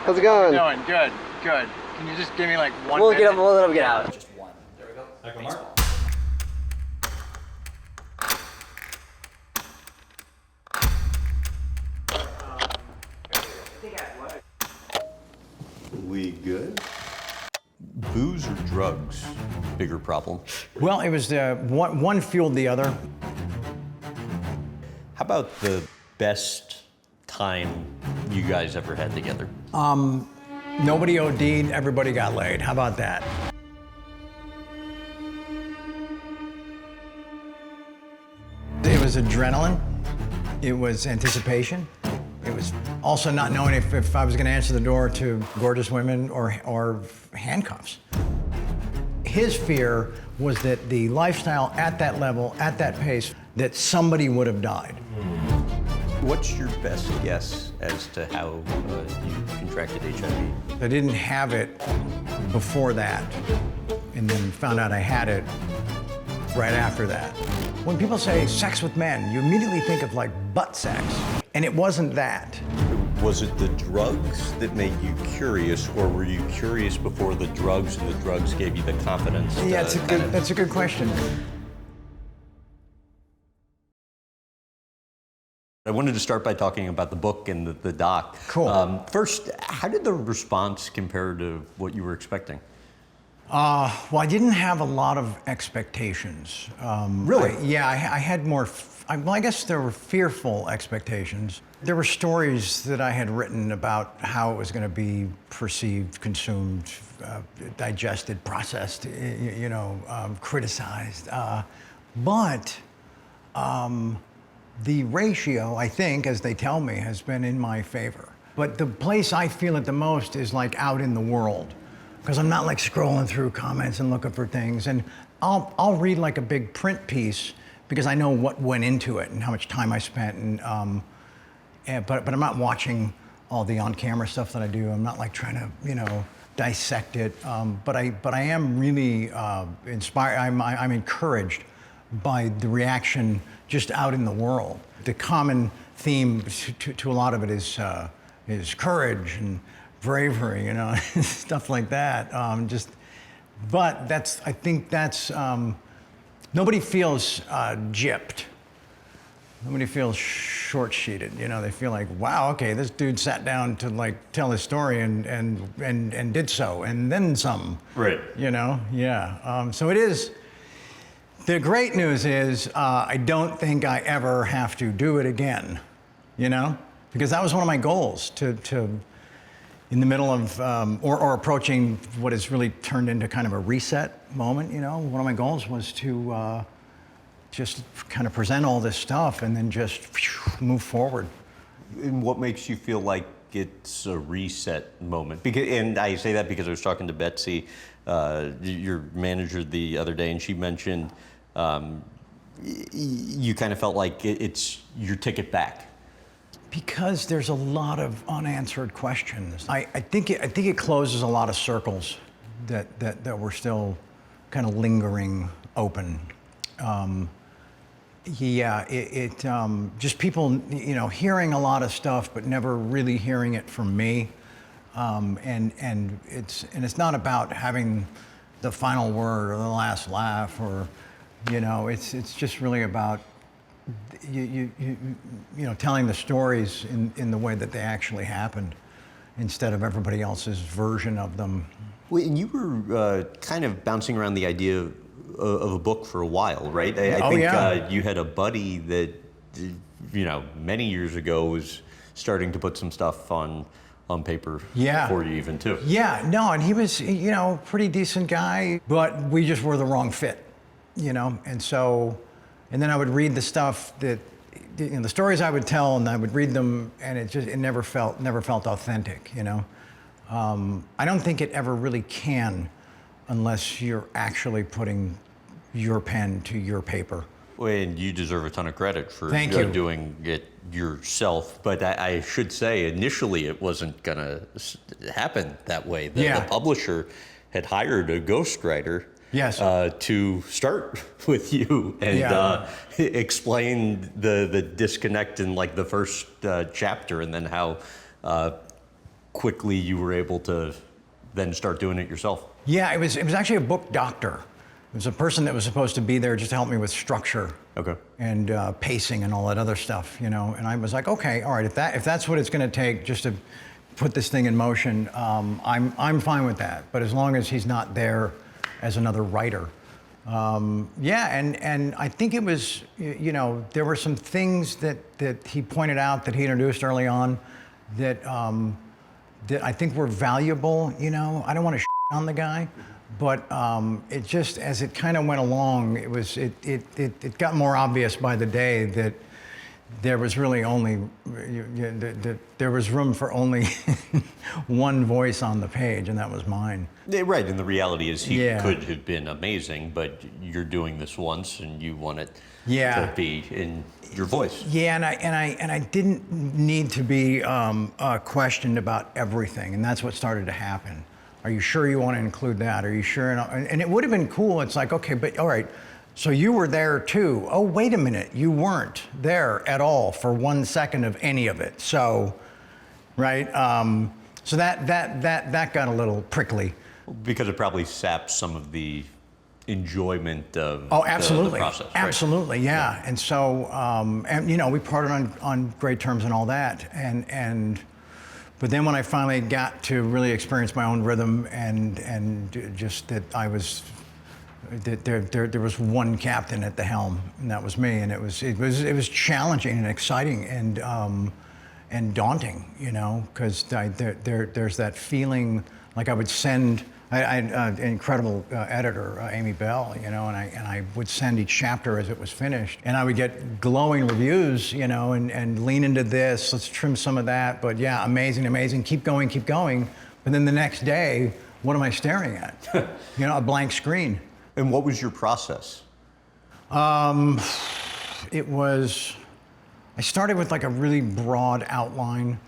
How's it going? Going good, good. Can you just give me like one We'll minute? get up, we'll let him get out. Just one. There we go. Michael Mark. We good? Booze or drugs? Bigger problem. Well, it was one fueled the other. How about the best time you guys ever had together? Nobody OD'd, everybody got laid. How about that? It was adrenaline. It was anticipation. It was also not knowing if I was going to answer the door to gorgeous women or handcuffs. His fear was that the lifestyle at that level, at that pace, that somebody would have died. What's your best guess as to how you contracted HIV? I didn't have it before that, and then found out I had it right after that. When people say sex with men, you immediately think of like butt sex, and it wasn't that. Was it the drugs that made you curious, or were you curious before the drugs and the drugs gave you the confidence? Yeah, that's a good question. I wanted to start by talking about the book and the doc. Cool. First, how did the response compare to what you were expecting? Well, I didn't have a lot of expectations. Really? I had more, well, I guess there were fearful expectations. There were stories that I had written about how it was going to be perceived, consumed, digested, processed, criticized. But the ratio, I think, as they tell me, has been in my favor. But the place I feel it the most is like out in the world, because I'm not like scrolling through comments and looking for things. And I'll read like a big print piece because I know what went into it and how much time I spent. But I'm not watching all the on-camera stuff that I do. I'm not like trying to, dissect it. But I am really inspired. I'm encouraged by the reaction just out in the world. The common theme to a lot of it is courage and bravery, stuff like that. But I think that's, nobody feels gypped. Nobody feels short-sheeted. They feel like, wow, okay, this dude sat down to like tell his story and did so, and then some. Right. Yeah. So it is. The great news is I don't think I ever have to do it again, because that was one of my goals to in the middle of or approaching what has really turned into kind of a reset moment. One of my goals was to just kind of present all this stuff and then just move forward. And what makes you feel like it's a reset moment? And I say that because I was talking to Betsy, your manager, the other day, and she mentioned you kind of felt like it's your ticket back. Because there's a lot of unanswered questions. I think it closes a lot of circles that were still kind of lingering open. Just people, hearing a lot of stuff, but never really hearing it from me. And it's not about having the final word or the last laugh, or, it's just really about telling the stories in the way that they actually happened, instead of everybody else's version of them. Well, and you were kind of bouncing around the idea of a book for a while, right? I think you had a buddy that, many years ago was starting to put some stuff on paper for you even too. Yeah, no, and he was, pretty decent guy, but we just were the wrong fit, and so, and then I would read the stuff that, the stories I would tell, and I would read them, and it never felt authentic, I don't think it ever really can, unless you're actually putting your pen to your paper. And you deserve a ton of credit for doing it yourself. But I should say, initially, it wasn't gonna happen that way. The publisher had hired a ghostwriter to start with you and explain the disconnect in like the first chapter, and then how quickly you were able to then start doing it yourself? Yeah, it was actually a book doctor. It was a person that was supposed to be there just to help me with structure. Okay. And pacing and all that other stuff, you know. And I was like, okay, all right, if that's what it's going to take just to put this thing in motion, I'm fine with that. But as long as he's not there as another writer. Yeah, and I think it was, you know, there were some things that he pointed out that he introduced early on that that I think were valuable, you know. I don't want to on the guy, but it just, as it kind of went along, it got more obvious by the day that there was really only, there was room for only one voice on the page, and that was mine. Yeah, right, and the reality is he could have been amazing, but you're doing this once and you want it to be in your voice. Yeah, and I didn't need to be questioned about everything, and that's what started to happen. Are you sure you want to include that? Are you sure? And it would have been cool. It's like, okay, but all right, so you were there too. Oh, wait a minute, you weren't there at all for 1 second of any of it. So, right? So that got a little prickly. Because it probably saps some of the enjoyment of the process. Right? Absolutely, yeah. And so, and you know, we parted on great terms and all that, but then when I finally got to really experience my own rhythm and just that I was, that there was one captain at the helm, and that was me, and it was challenging and exciting and daunting, you know, because there's that feeling like I would send. I had an incredible editor, Amy Bell, you know, and I would send each chapter as it was finished, and I would get glowing reviews, you know, and lean into this, let's trim some of that, but yeah, amazing, keep going. But then the next day, what am I staring at? You know, a blank screen. And what was your process? It was, I started with like a really broad outline,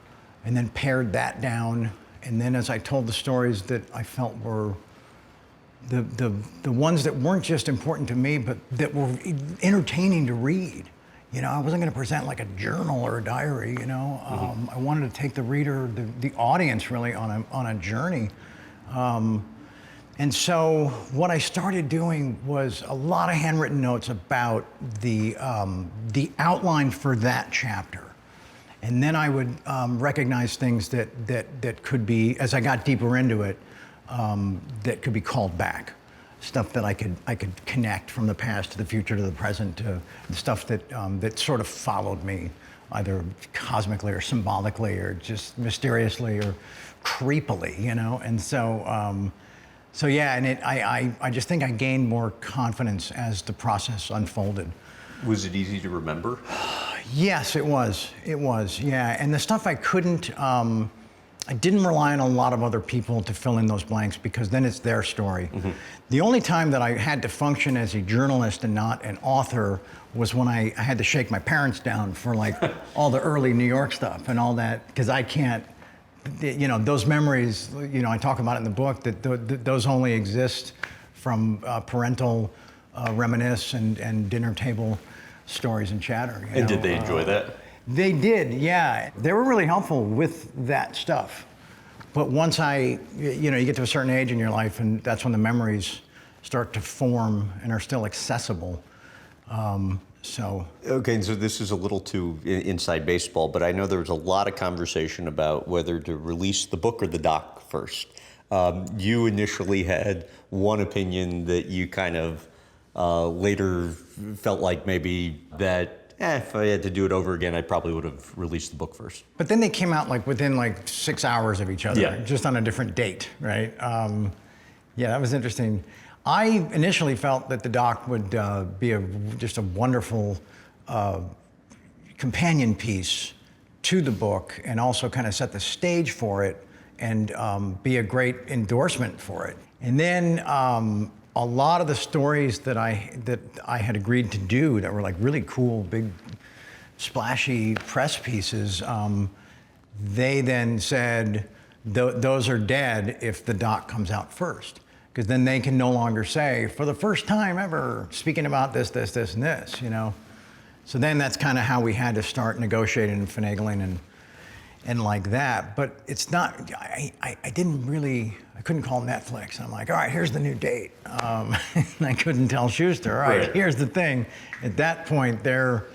and then pared that down. And then as I told the stories that I felt were the ones that weren't just important to me, but that were entertaining to read. You know, I wasn't going to present like a journal or a diary, you know. I wanted to take the reader, the audience really on a journey. And so what I started doing was a lot of handwritten notes about the outline for that chapter. And then I would recognize things that could be, as I got deeper into it, that could be called back. Stuff that I could connect from the past to the future to the present, to stuff that sort of followed me, either cosmically or symbolically or just mysteriously or creepily, you know? And so yeah, and I just think I gained more confidence as the process unfolded. Was it easy to remember? Yes, it was. It was, yeah. And the stuff I couldn't, I didn't rely on a lot of other people to fill in those blanks because then it's their story. Mm-hmm. The only time that I had to function as a journalist and not an author was when I had to shake my parents down for like all the early New York stuff and all that, because I can't, you know, those memories, you know, I talk about it in the book, that those only exist from parental reminisce and dinner table stories and chatter. And did they enjoy that? They did, yeah. They were really helpful with that stuff. But once you know, you get to a certain age in your life, and that's when the memories start to form and are still accessible. Okay, so this is a little too inside baseball, but I know there was a lot of conversation about whether to release the book or the doc first. You initially had one opinion that you kind of later felt like maybe that, if I had to do it over again, I probably would have released the book first. But then they came out like within like 6 hours of each other, just on a different date, right? Yeah, that was interesting. I initially felt that the doc would be just a wonderful companion piece to the book, and also kind of set the stage for it and be a great endorsement for it. And then a lot of the stories that I had agreed to do that were like really cool, big, splashy press pieces, they then said, those are dead if the doc comes out first. Because then they can no longer say, for the first time ever, speaking about this, and this, you know? So then that's kind of how we had to start negotiating and finagling and like that. But it's not, I couldn't call Netflix. I'm like, all right, here's the new date. And I couldn't tell Schuster, all right, here's the thing. At that point, they're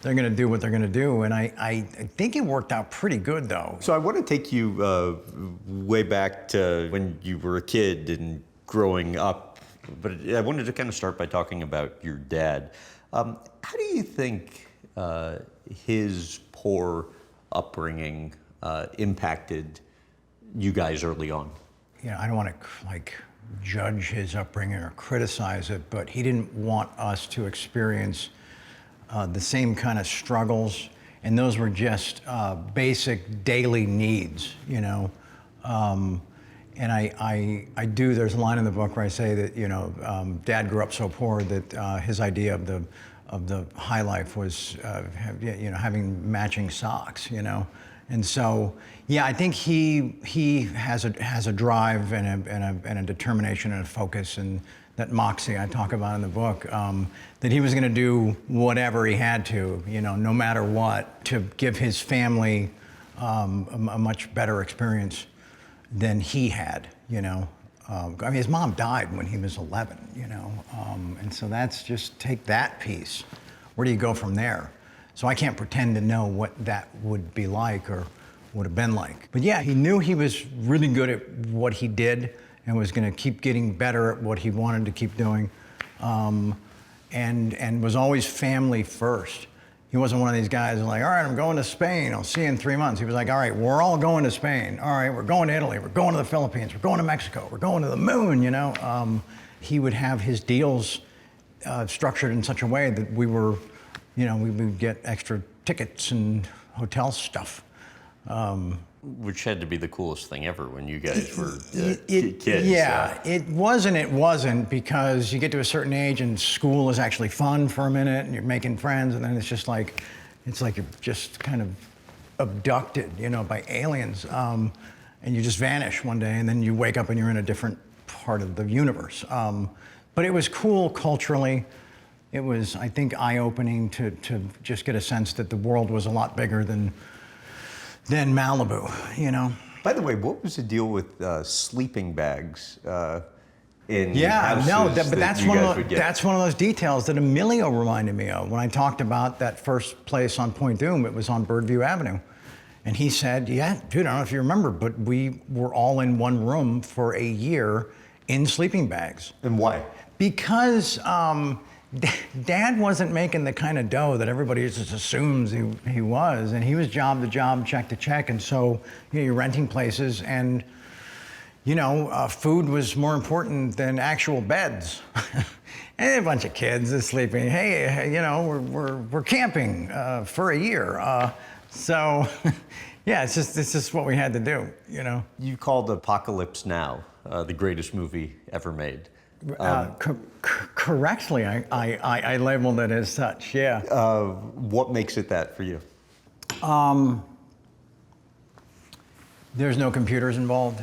gonna do what they're gonna do. And I think it worked out pretty good though. So I want to take you way back to when you were a kid and growing up, but I wanted to kind of start by talking about your dad. How do you think his poor upbringing impacted you guys early on? You know, I don't want to like judge his upbringing or criticize it, but he didn't want us to experience the same kind of struggles, and those were just basic daily needs, you know. And I do, there's a line in the book where I say that, you know, Dad grew up so poor that his idea of the high life was, you know, having matching socks, you know. And so, yeah, I think he has a drive and a determination and a focus, and that moxie I talk about in the book, that he was going to do whatever he had to, you know, no matter what, to give his family a much better experience than he had, you know. I mean, his mom died when he was 11, you know, and so that's just, take that piece. Where do you go from there? So I can't pretend to know what that would be like or would have been like. But yeah, he knew he was really good at what he did and was gonna keep getting better at what he wanted to keep doing, and was always family first. He wasn't one of these guys like, all right, I'm going to Spain, I'll see you in 3 months. He was like, all right, we're all going to Spain. All right, we're going to Italy, we're going to the Philippines, we're going to Mexico, we're going to the moon, you know? He would have his deals structured in such a way that we were, you know, we would get extra tickets and hotel stuff. Which had to be the coolest thing ever when you guys were kids. Yeah, it wasn't, because you get to a certain age and school is actually fun for a minute and you're making friends, and then it's like you're just kind of abducted, you know, by aliens, and you just vanish one day and then you wake up and you're in a different part of the universe. But it was cool culturally. It was, I think, eye-opening to just get a sense that the world was a lot bigger than Malibu, you know. By the way, what was the deal with sleeping bags in houses? But that's one of those details that Emilio reminded me of when I talked about that first place on Point Dume. It was on Birdview Avenue, and he said, "Yeah, dude, I don't know if you remember, but we were all in one room for a year in sleeping bags." And why? Because Dad wasn't making the kind of dough that everybody just assumes he was, and he was job to job, check to check, and so, you know, you're renting places, and, you know, food was more important than actual beds. And a bunch of kids are sleeping. Hey, you know, we're camping for a year, so yeah, it's just what we had to do, you know. You called Apocalypse Now the greatest movie ever made. Correctly, I labeled it as such, yeah. What makes it that for you? There's no computers involved.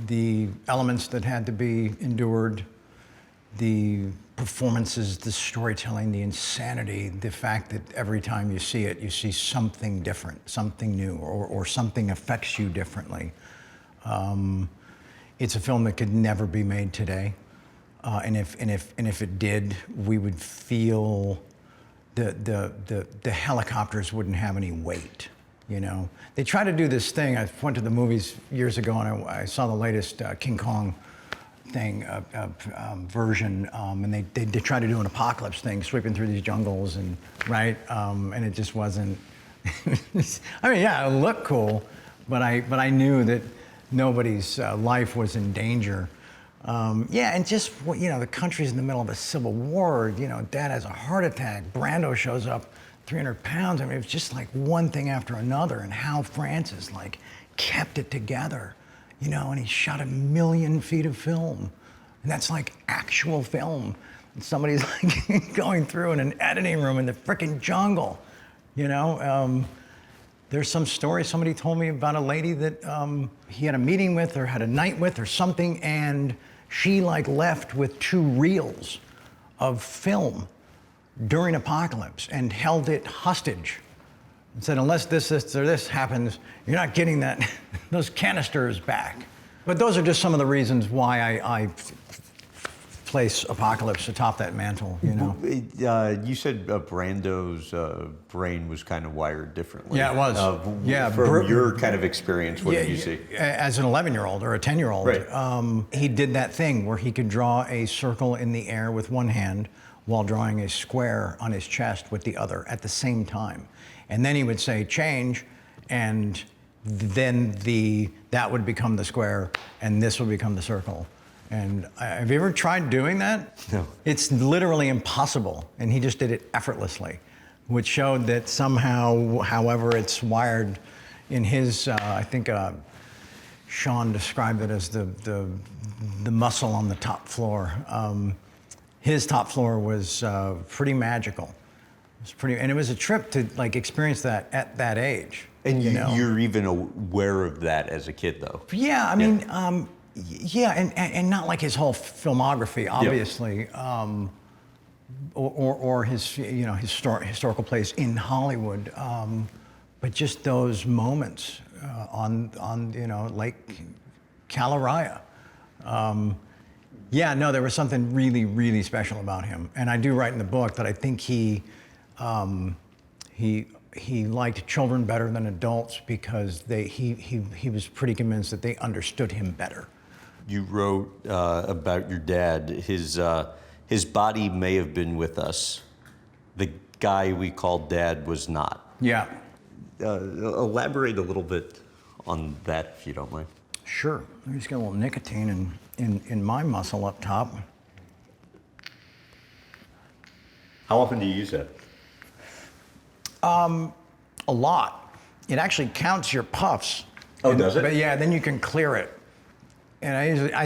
The elements that had to be endured, the performances, the storytelling, the insanity, the fact that every time you see it, you see something different, something new, or something affects you differently. It's a film that could never be made today, and if it did, we would feel the helicopters wouldn't have any weight. You know, they try to do this thing. I went to the movies years ago, and I saw the latest King Kong thing version, and they try to do an apocalypse thing, sweeping through these jungles, and and it just wasn't. I mean, yeah, it looked cool, but I knew that nobody's life was in danger. Yeah, and just, you know, the country's in the middle of a civil war. You know, Dad has a heart attack. Brando shows up, 300 pounds. I mean, it was just like one thing after another, and how Francis like kept it together, you know, and he shot 1 million feet of film, and that's like actual film. And somebody's like going through in an editing room in the frickin' jungle, you know. There's some story somebody told me about a lady that he had a meeting with or had a night with or something, and she like left with 2 reels of film during Apocalypse and held it hostage and said, unless this or this happens, you're not getting that those canisters back. But those are just some of the reasons why I place Apocalypse atop that mantle, you know. You said Brando's brain was kind of wired differently. Yeah, it was. From your kind of experience, what did you see? As an 11-year-old or a 10-year-old, right. He did that thing where he could draw a circle in the air with one hand while drawing a square on his chest with the other at the same time. And then he would say, change, and then that would become the square, and this would become the circle. And have you ever tried doing that? No. It's literally impossible, and he just did it effortlessly, which showed that somehow, however it's wired in his, I think Sean described it as the muscle on the top floor. His top floor was pretty magical. It was pretty, and it was a trip to like experience that at that age. And you know? You're even aware of that as a kid, though. Yeah, I mean, yeah, and not like his whole filmography, obviously, or his historical place in Hollywood, but just those moments on Lake Caliraya. Yeah, no, there was something really, really special about him, and I do write in the book that I think he liked children better than adults because he was pretty convinced that they understood him better. You wrote about your dad. His body may have been with us. The guy we called Dad was not. Yeah. Elaborate a little bit on that, if you don't mind. Sure. Let me just get a little nicotine in my muscle up top. How often do you use that? A lot. It actually counts your puffs. Oh, does it? But yeah, then you can clear it. And I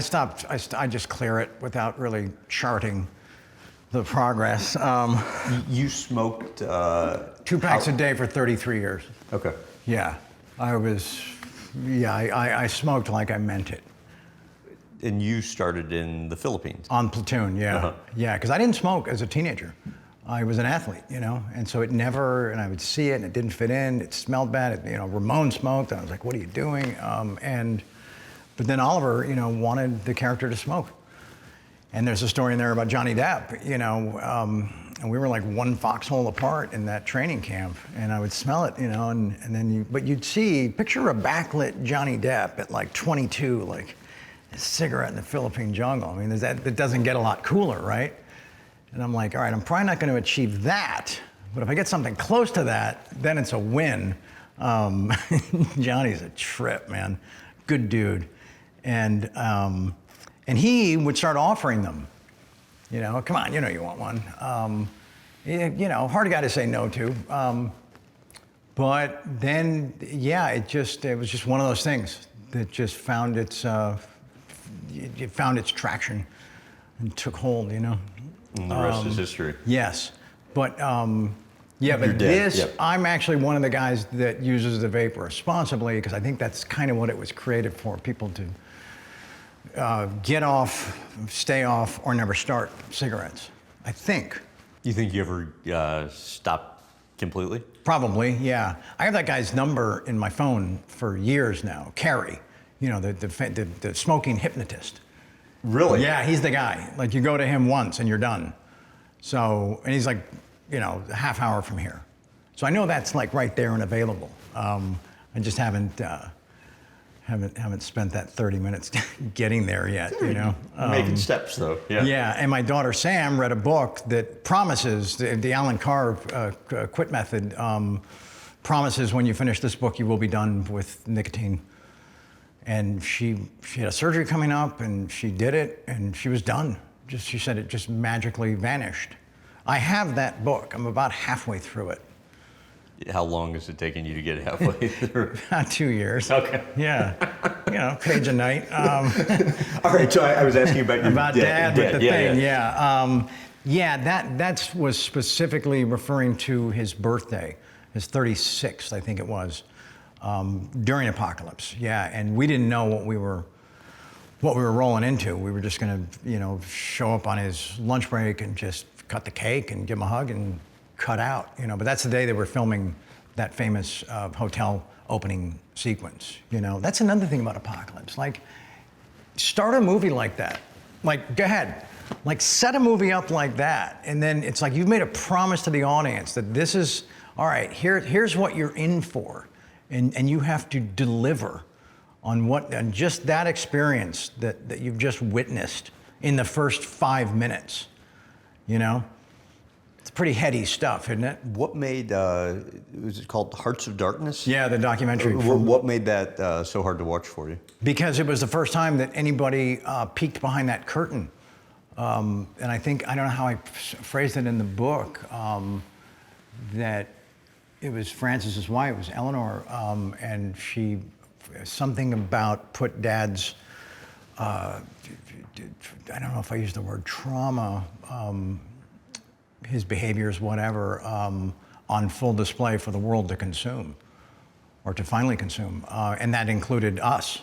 just clear it without really charting the progress. You smoked 2 packs a day for 33 years. Okay. Yeah, I smoked like I meant it. And you started in the Philippines? On Platoon, yeah. Uh-huh. Yeah, because I didn't smoke as a teenager. I was an athlete, and so and I would see it, and it didn't fit in. It smelled bad. Ramon smoked, and I was like, "What are you doing?" But then Oliver, wanted the character to smoke. And there's a story in there about Johnny Depp, and we were like one foxhole apart in that training camp, and I would smell it, and then but you'd picture a backlit Johnny Depp at like 22, like a cigarette in the Philippine jungle. I mean, that doesn't get a lot cooler, right? And I'm like, all right, I'm probably not going to achieve that, but if I get something close to that, then it's a win. Johnny's a trip, man. Good dude. And he would start offering them. Come on, you want one. Hard guy to say no to. But then, yeah, it was just one of those things that just found its traction and took hold, And the rest is history. Yes, but this, I'm actually one of the guys that uses the vape responsibly because I think that's kind of what it was created for, people to get off, stay off, or never start cigarettes, I think. You think you ever stop completely? Probably, yeah. I have that guy's number in my phone for years now, Carrie, the smoking hypnotist. Really? Yeah, he's the guy. Like, you go to him once and you're done. So, and he's like, a half hour from here. So I know that's like right there and available. I just haven't spent that 30 minutes getting there yet, Making steps, though. Yeah. Yeah, and my daughter Sam read a book that promises, the Alan Carr quit method, promises when you finish this book you will be done with nicotine. And she had a surgery coming up, and she did it, and she was done. She said it just magically vanished. I have that book. I'm about halfway through it. How long is it taking you to get halfway through? About 2 years. Okay. Yeah. Page a night. All right, so I was asking about your about dad with the thing, yeah. That was specifically referring to his birthday, his 36th, I think it was, during Apocalypse. Yeah, and we didn't know what we were rolling into. We were just gonna, show up on his lunch break and just cut the cake and give him a hug and cut out, But that's the day they were filming that famous hotel opening sequence. You know, that's another thing about Apocalypse. Like, start a movie like that. Like, go ahead. Like, set a movie up like that, and then it's like you've made a promise to the audience that this is, all right, here's what you're in for, and you have to deliver on just that experience that you've just witnessed in the first 5 minutes, you know? It's pretty heady stuff, isn't it? What made, was it called Hearts of Darkness? Yeah, the documentary. What made that so hard to watch for you? Because it was the first time that anybody peeked behind that curtain. And I think, I don't know how I phrased it in the book, that it was Francis's wife, it was Eleanor, and she, something about put Dad's, I don't know if I used the word trauma, his behaviors, whatever, on full display for the world to consume, or to finally consume. And that included us.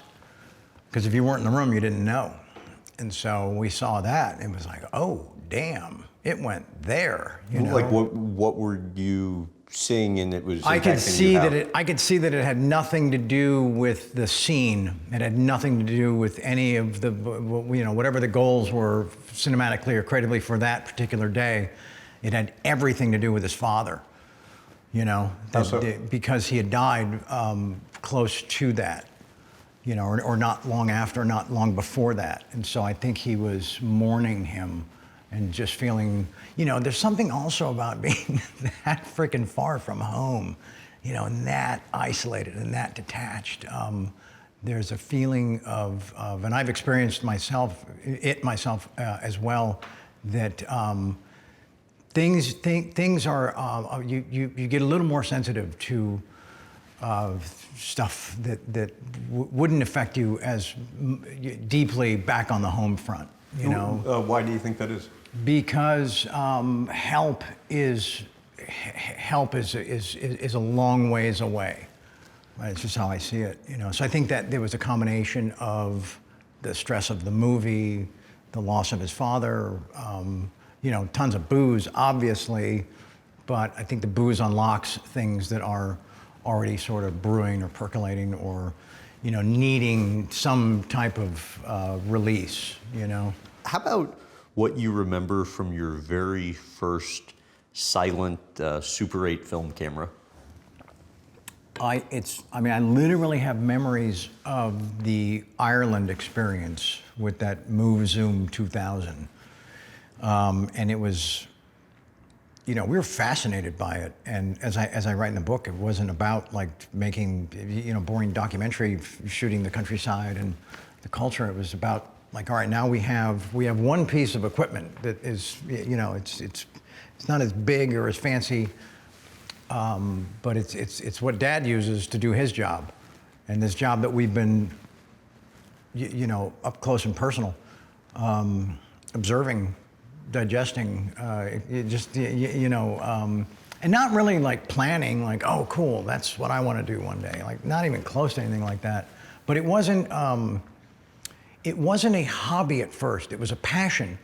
Because if you weren't in the room, you didn't know. And so we saw that, and it was like, oh, damn, it went there, you know? Like, what were you seeing, and it was I could see that it had nothing to do with the scene. It had nothing to do with any of the, you know, whatever the goals were cinematically or creatively for that particular day. It had everything to do with his father, you know, because he had died close to that, you know, or not long after, not long before that. And so I think he was mourning him and just feeling, you know, there's something also about being that freaking far from home, you know, and that isolated and that detached. There's a feeling of, and I've experienced myself as well, that things are, you get a little more sensitive to stuff that wouldn't affect you as deeply back on the home front, you know? Why do you think that is? Because help is a long ways away. It's just how I see it, you know. So I think that there was a combination of the stress of the movie, the loss of his father, you know, tons of booze, obviously, but I think the booze unlocks things that are already sort of brewing or percolating or, you know, needing some type of release, you know. How about what you remember from your very first silent Super 8 film camera? I literally have memories of the Ireland experience with that Move Zoom 2000. And it was, you know, we were fascinated by it. And as I write in the book, it wasn't about like making, you know, boring documentary, shooting the countryside and the culture. It was about like, all right, now we have one piece of equipment that is, you know, it's not as big or as fancy, but it's what Dad uses to do his job, and this job that we've been, you know, up close and personal, observing, digesting, you know, and not really like planning, like, oh, cool, that's what I want to do one day, like not even close to anything like that. But it wasn't a hobby at first. It was a passion.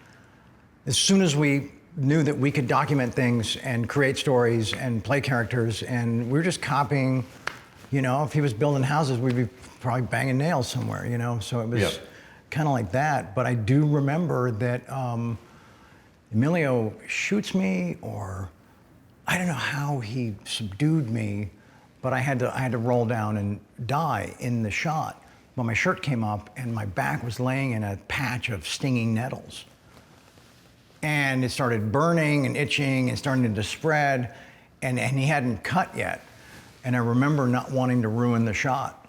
As soon as we knew that we could document things and create stories and play characters, and we were just copying, you know, if he was building houses, we'd be probably banging nails somewhere, you know? So it was kind of like that. But I do remember that Emilio shoots me, or I don't know how he subdued me, but I had to roll down and die in the shot. But my shirt came up and my back was laying in a patch of stinging nettles. And it started burning and itching and starting to spread, and he hadn't cut yet. And I remember not wanting to ruin the shot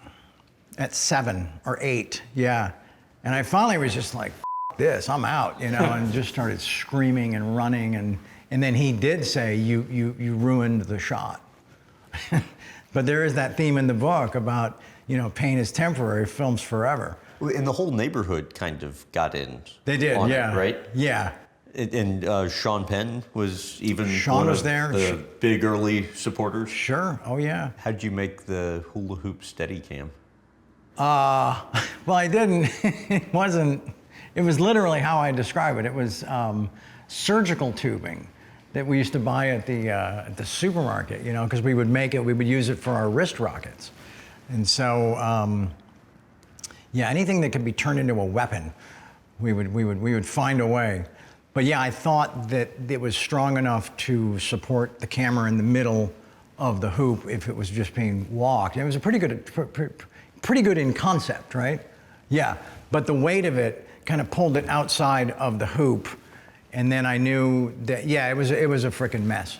at 7 or 8, yeah. And I finally was just like, F this, I'm out, you know, and just started screaming and running. And then he did say, you ruined the shot. But there is that theme in the book about, you know, pain is temporary, film's forever. And the whole neighborhood kind of got in. They did, yeah. It, right? Yeah. And Sean Penn was even one of the big early supporters? Sure, oh yeah. How'd you make the hula hoop steady cam? Well, I didn't. It was literally how I describe it. It was surgical tubing that we used to buy at the supermarket, you know, because we would use it for our wrist rockets. And so, yeah, anything that could be turned into a weapon, we would find a way. But yeah, I thought that it was strong enough to support the camera in the middle of the hoop if it was just being walked. It was a pretty good in concept, right? Yeah, but the weight of it kind of pulled it outside of the hoop, and then I knew that, yeah, it was a freaking mess.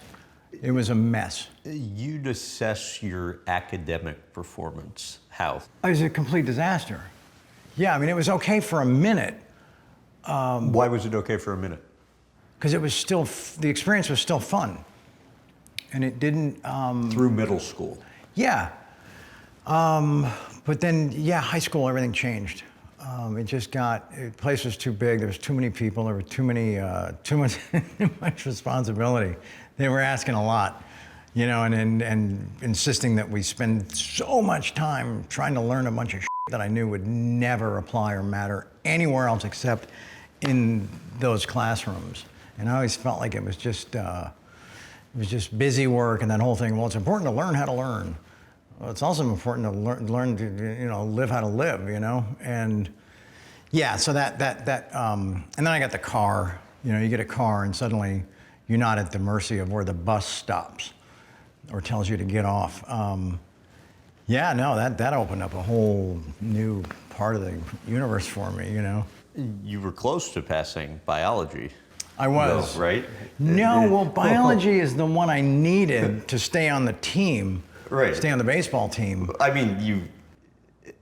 It was a mess. You'd assess your academic performance how? It was a complete disaster. Yeah, I mean, it was okay for a minute. Why was it okay for a minute? Because it was still, the experience was still fun. And it didn't... Through middle school? Yeah. But then, yeah, high school, everything changed. It just the place was too big, there was too many people, there was too much responsibility. They were asking a lot, you know, and insisting that we spend so much time trying to learn a bunch of shit that I knew would never apply or matter anywhere else except in those classrooms. And I always felt like it was just busy work and that whole thing. Well, it's important to learn how to learn. Well, it's also important to learn to, you know, live how to live, you know? And yeah, so and then I got the car. You know, you get a car and suddenly you're not at the mercy of where the bus stops or tells you to get off. Yeah, no, that opened up a whole new part of the universe for me, you know? You were close to passing biology. I was. No, right? No, well, biology is the one I needed to stay on the team. Right. Stay on the baseball team. I mean,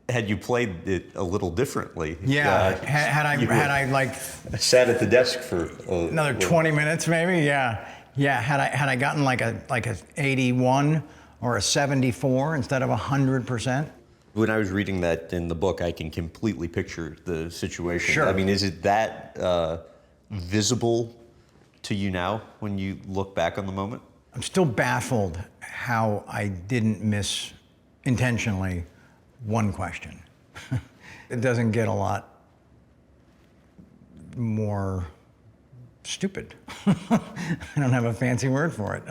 had you played it a little differently. Yeah, had I like sat at the desk for another 20 minutes maybe, yeah. Yeah, had I gotten like a 81 or a 74 instead of 100%. When I was reading that in the book, I can completely picture the situation. Sure. I mean, is it that visible to you now when you look back on the moment? I'm still baffled how I didn't miss intentionally one question. It doesn't get a lot more stupid. I don't have a fancy word for it.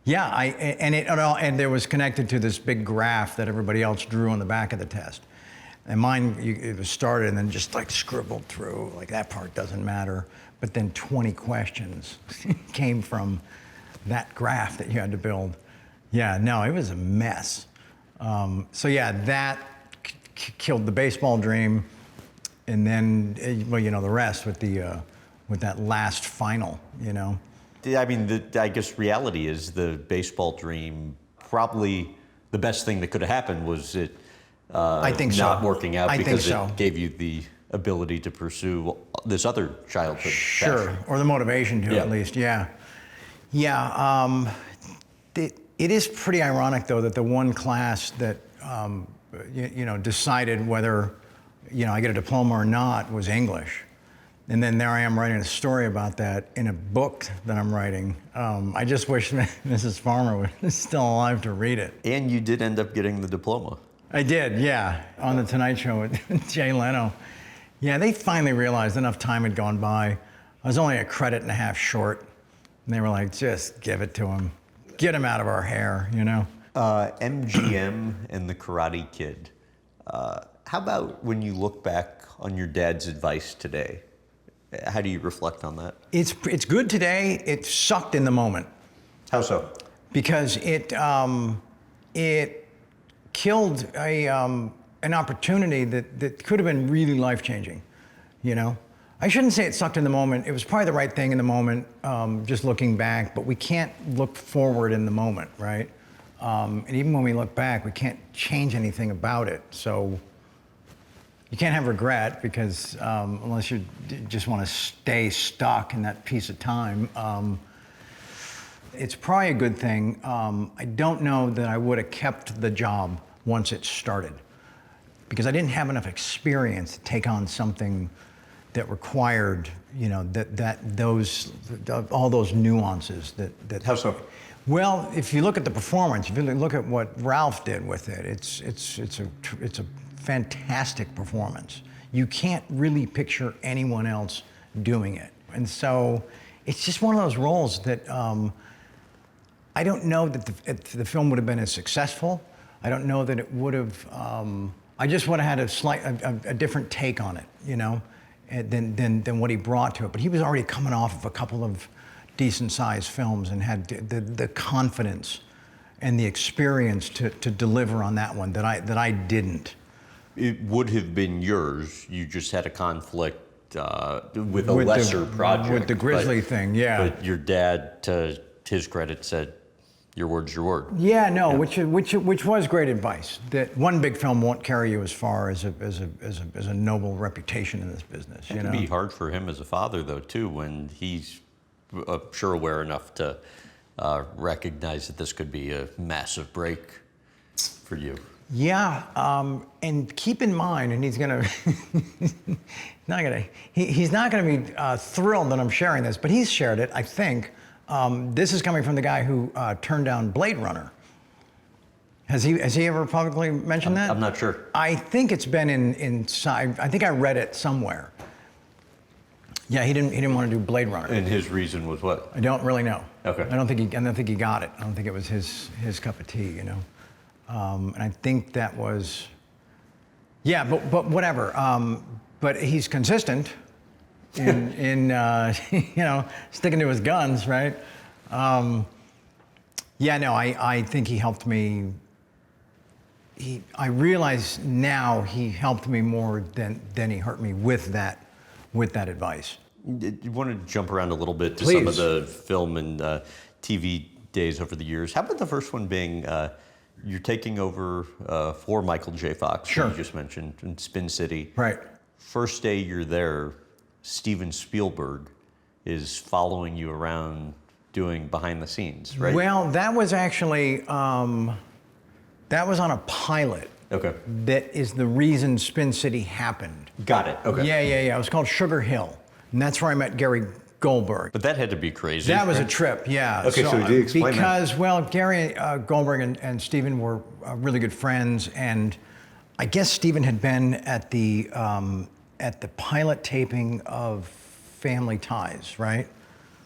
Yeah, and it was connected to this big graph that everybody else drew on the back of the test. And mine, it was started and then just like scribbled through, like that part doesn't matter. But then 20 questions came from that graph that you had to build. Yeah, no, it was a mess. So yeah, that killed the baseball dream. And then, well, you know, the rest with that last final, you know. I mean, I guess reality is the baseball dream, probably the best thing that could have happened was it I think not so. working out I because think so. it gave you the ability to pursue this other childhood Sure, passion. or the motivation to at least, yeah. Yeah, it is pretty ironic though that the one class that, you know, decided whether, you know, I get a diploma or not was English. And then there I am writing a story about that in a book that I'm writing. I just wish Mrs. Farmer was still alive to read it. And you did end up getting the diploma. I did, yeah, on The Tonight Show with Jay Leno. Yeah, they finally realized enough time had gone by. I was only a credit and a half short. And they were like, just give it to him. Get him out of our hair, you know? MGM and The Karate Kid. How about when you look back on your dad's advice today? How do you reflect on that? It's good today. It sucked in the moment. How so? Because it killed an opportunity that could have been really life-changing, you know? I shouldn't say it sucked in the moment. It was probably the right thing in the moment, just looking back, but we can't look forward in the moment, right? And even when we look back, we can't change anything about it. So you can't have regret because unless you just want to stay stuck in that piece of time, it's probably a good thing. I don't know that I would have kept the job once it started because I didn't have enough experience to take on something that required, you know, all those nuances that. How so? Well, if you look at the performance, if you look at what Ralph did with it, it's a fantastic performance. You can't really picture anyone else doing it. And so it's just one of those roles that I don't know that the film would have been as successful. I don't know that it would have. I just would have had a different take on it, you know, than what he brought to it. But he was already coming off of a couple of decent-sized films and had the confidence and the experience to deliver on that one that I didn't. It would have been yours. You just had a conflict with a lesser project. With the Grizzly thing, yeah. But your dad, to his credit, said, "Your word's your word." Yeah, no, yeah. Which was great advice. That one big film won't carry you as far as a noble reputation in this business. It can be hard for him as a father, though, too, when he's sure aware enough to recognize that this could be a massive break for you. Yeah, and keep in mind, and he's not gonna be thrilled that I'm sharing this, but he's shared it, I think. This is coming from the guy who turned down Blade Runner. Has he ever publicly mentioned that? I'm not sure. I think it's been inside. I think I read it somewhere. Yeah, he didn't want to do Blade Runner. And his reason was what? I don't really know. Okay. I don't think he got it. I don't think it was his cup of tea, you know. And I think that was, yeah, but whatever. But he's consistent in you know, sticking to his guns, right? Yeah, no, I think he helped me. I realize now he helped me more than he hurt me with that advice. You want to jump around a little bit to Please. some of the film and TV days over the years. How about the first one being you're taking over for Michael J. Fox, sure. who you just mentioned, in Spin City. Right. First day you're there, Steven Spielberg is following you around doing behind the scenes, right? Well, that was actually, that was on a pilot. Okay. That is the reason Spin City happened. Got it, okay. Yeah. It was called Sugar Hill. And that's where I met Gary Goldberg. But that had to be crazy. That was a trip, yeah. Okay, so do you explain because, that? Well, Gary Goldberg and Steven were really good friends, and I guess Steven had been at the pilot taping of Family Ties, right?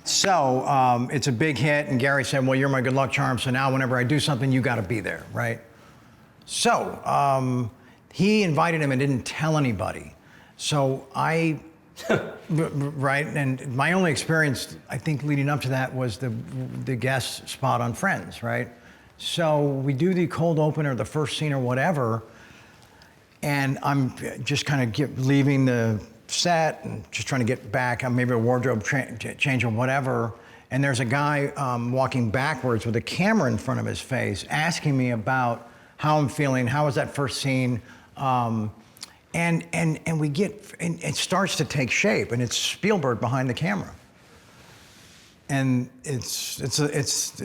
So it's a big hit, and Gary said, well, you're my good luck charm, so now whenever I do something, you gotta be there, right? So he invited him and didn't tell anybody. So right, and my only experience, I think, leading up to that was the guest spot on Friends, right? So we do the cold open or the first scene or whatever, and I'm just kind of leaving the set and just trying to get back, maybe a wardrobe change or whatever, and there's a guy walking backwards with a camera in front of his face asking me about how I'm feeling, how was that first scene, and it starts to take shape, and it's Spielberg behind the camera. And it's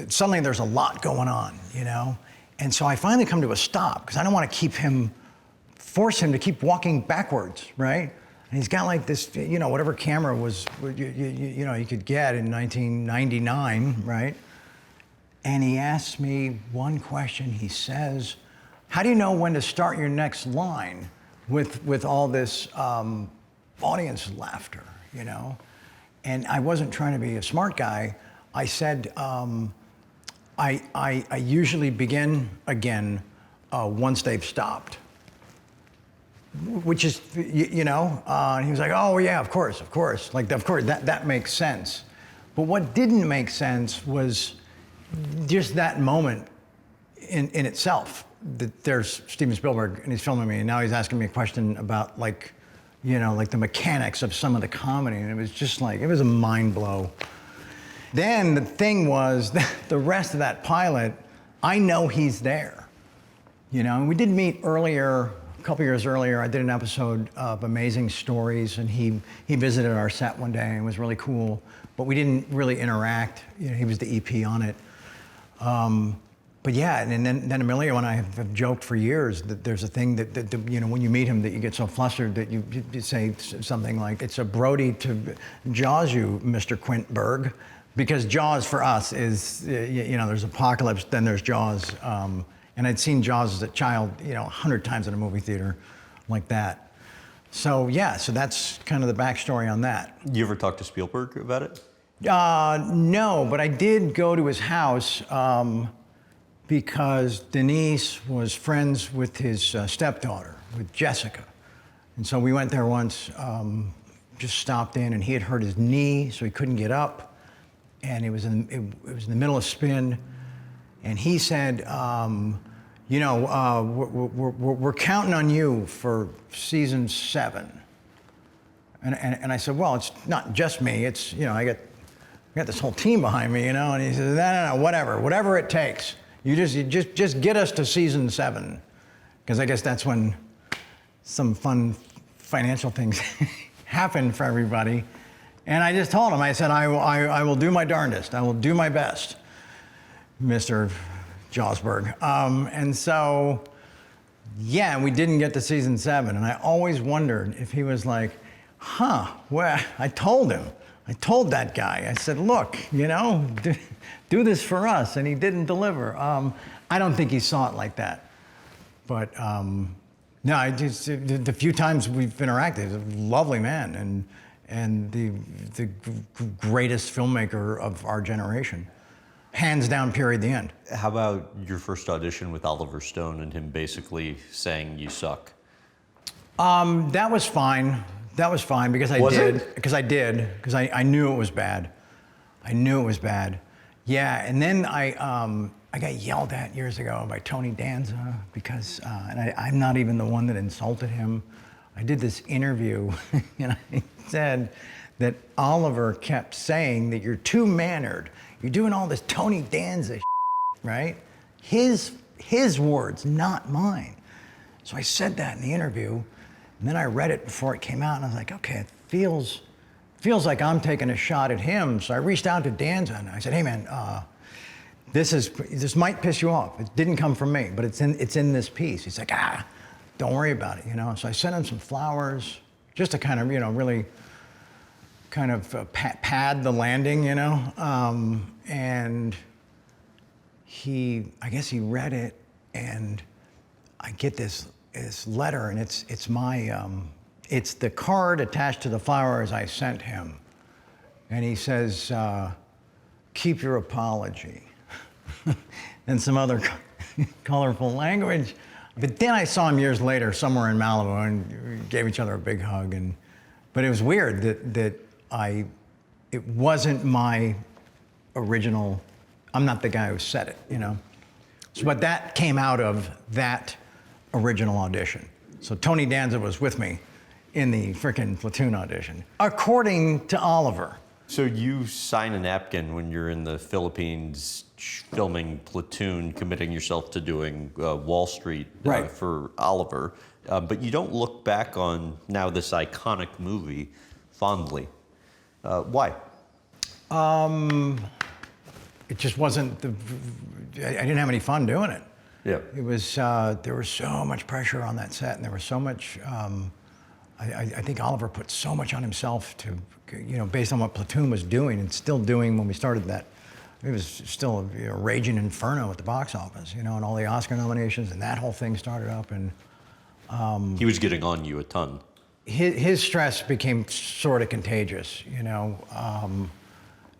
suddenly there's a lot going on, you know? And so I finally come to a stop, because I don't want to force him to keep walking backwards, right? And he's got like this, you know, whatever camera was, you know, you could get in 1999, right? And he asks me one question. He says, how do you know when to start your next line with all this audience laughter, you know? And I wasn't trying to be a smart guy. I said, I usually begin again once they've stopped. Which is, you know, and he was like, oh yeah, of course. Like, of course, that makes sense. But what didn't make sense was just that moment in itself. That there's Steven Spielberg and he's filming me, and now he's asking me a question about, like, you know, like the mechanics of some of the comedy, and it was just like, it was a mind blow. Then the thing was, the rest of that pilot, I know he's there, you know, and we did meet earlier, a couple years earlier. I did an episode of Amazing Stories, and he visited our set one day, and it was really cool, but we didn't really interact. You know, he was the EP on it. But yeah, and then Emilio and I have joked for years that there's a thing that you know, when you meet him, that you get so flustered that you say something like, it's a Brody to Jaws you, Mr. Quintberg, because Jaws for us is, you know, there's Apocalypse, then there's Jaws, and I'd seen Jaws as a child, you know, 100 times in a movie theater like that. So yeah, so that's kind of the backstory on that. You ever talk to Spielberg about it? No, but I did go to his house because Denise was friends with his stepdaughter, with Jessica. And so we went there once, just stopped in, and he had hurt his knee, so he couldn't get up. And it was in the middle of spin. And he said, you know, we're counting on you for season 7. And I said, well, it's not just me. It's, you know, I got this whole team behind me, you know. And he said, no, whatever it takes. You just get us to season 7, because I guess that's when some fun financial things happen for everybody. And I just told him, I said, I will do my darndest. I will do my best, Mr. Jawsberg. And so, yeah, we didn't get to season 7. And I always wondered if he was like, well, I told that guy. I said, look, you know, do this for us. And he didn't deliver. I don't think he saw it like that. But no, the few times we've interacted, he's a lovely man and the greatest filmmaker of our generation. Hands down, period, the end. How about your first audition with Oliver Stone and him basically saying you suck? That was fine. That was fine because I knew it was bad. I knew it was bad. Yeah, and then I got yelled at years ago by Tony Danza because, and I'm not even the one that insulted him. I did this interview and I said that Oliver kept saying that you're too mannered. You're doing all this Tony Danza right? His words, not mine. So I said that in the interview, and then I read it before it came out, and I was like, okay, it feels like I'm taking a shot at him. So I reached out to Danza, and I said, hey man, this might piss you off. It didn't come from me, but it's in this piece. He's like, don't worry about it, you know? So I sent him some flowers, just to kind of, you know, really kind of pad the landing, you know? And I guess he read it, and I get this letter, and it's the card attached to the flowers I sent him. And he says, keep your apology. And some other colorful language. But then I saw him years later somewhere in Malibu, and we gave each other a big hug. But it was weird that it wasn't my original, I'm not the guy who said it, you know? So, but that came out of that original audition. So Tony Danza was with me in the frickin' Platoon audition, according to Oliver. So you sign a napkin when you're in the Philippines filming Platoon, committing yourself to doing Wall Street right. For Oliver, but you don't look back on now this iconic movie fondly. Why? It just wasn't I didn't have any fun doing it. Yeah. It was, there was so much pressure on that set, and there was so much, I think Oliver put so much on himself to, you know, based on what Platoon was doing and still doing when we started that. It was still a raging inferno at the box office, you know, and all the Oscar nominations, and that whole thing started up, and he was getting on you a ton. His stress became sort of contagious, you know,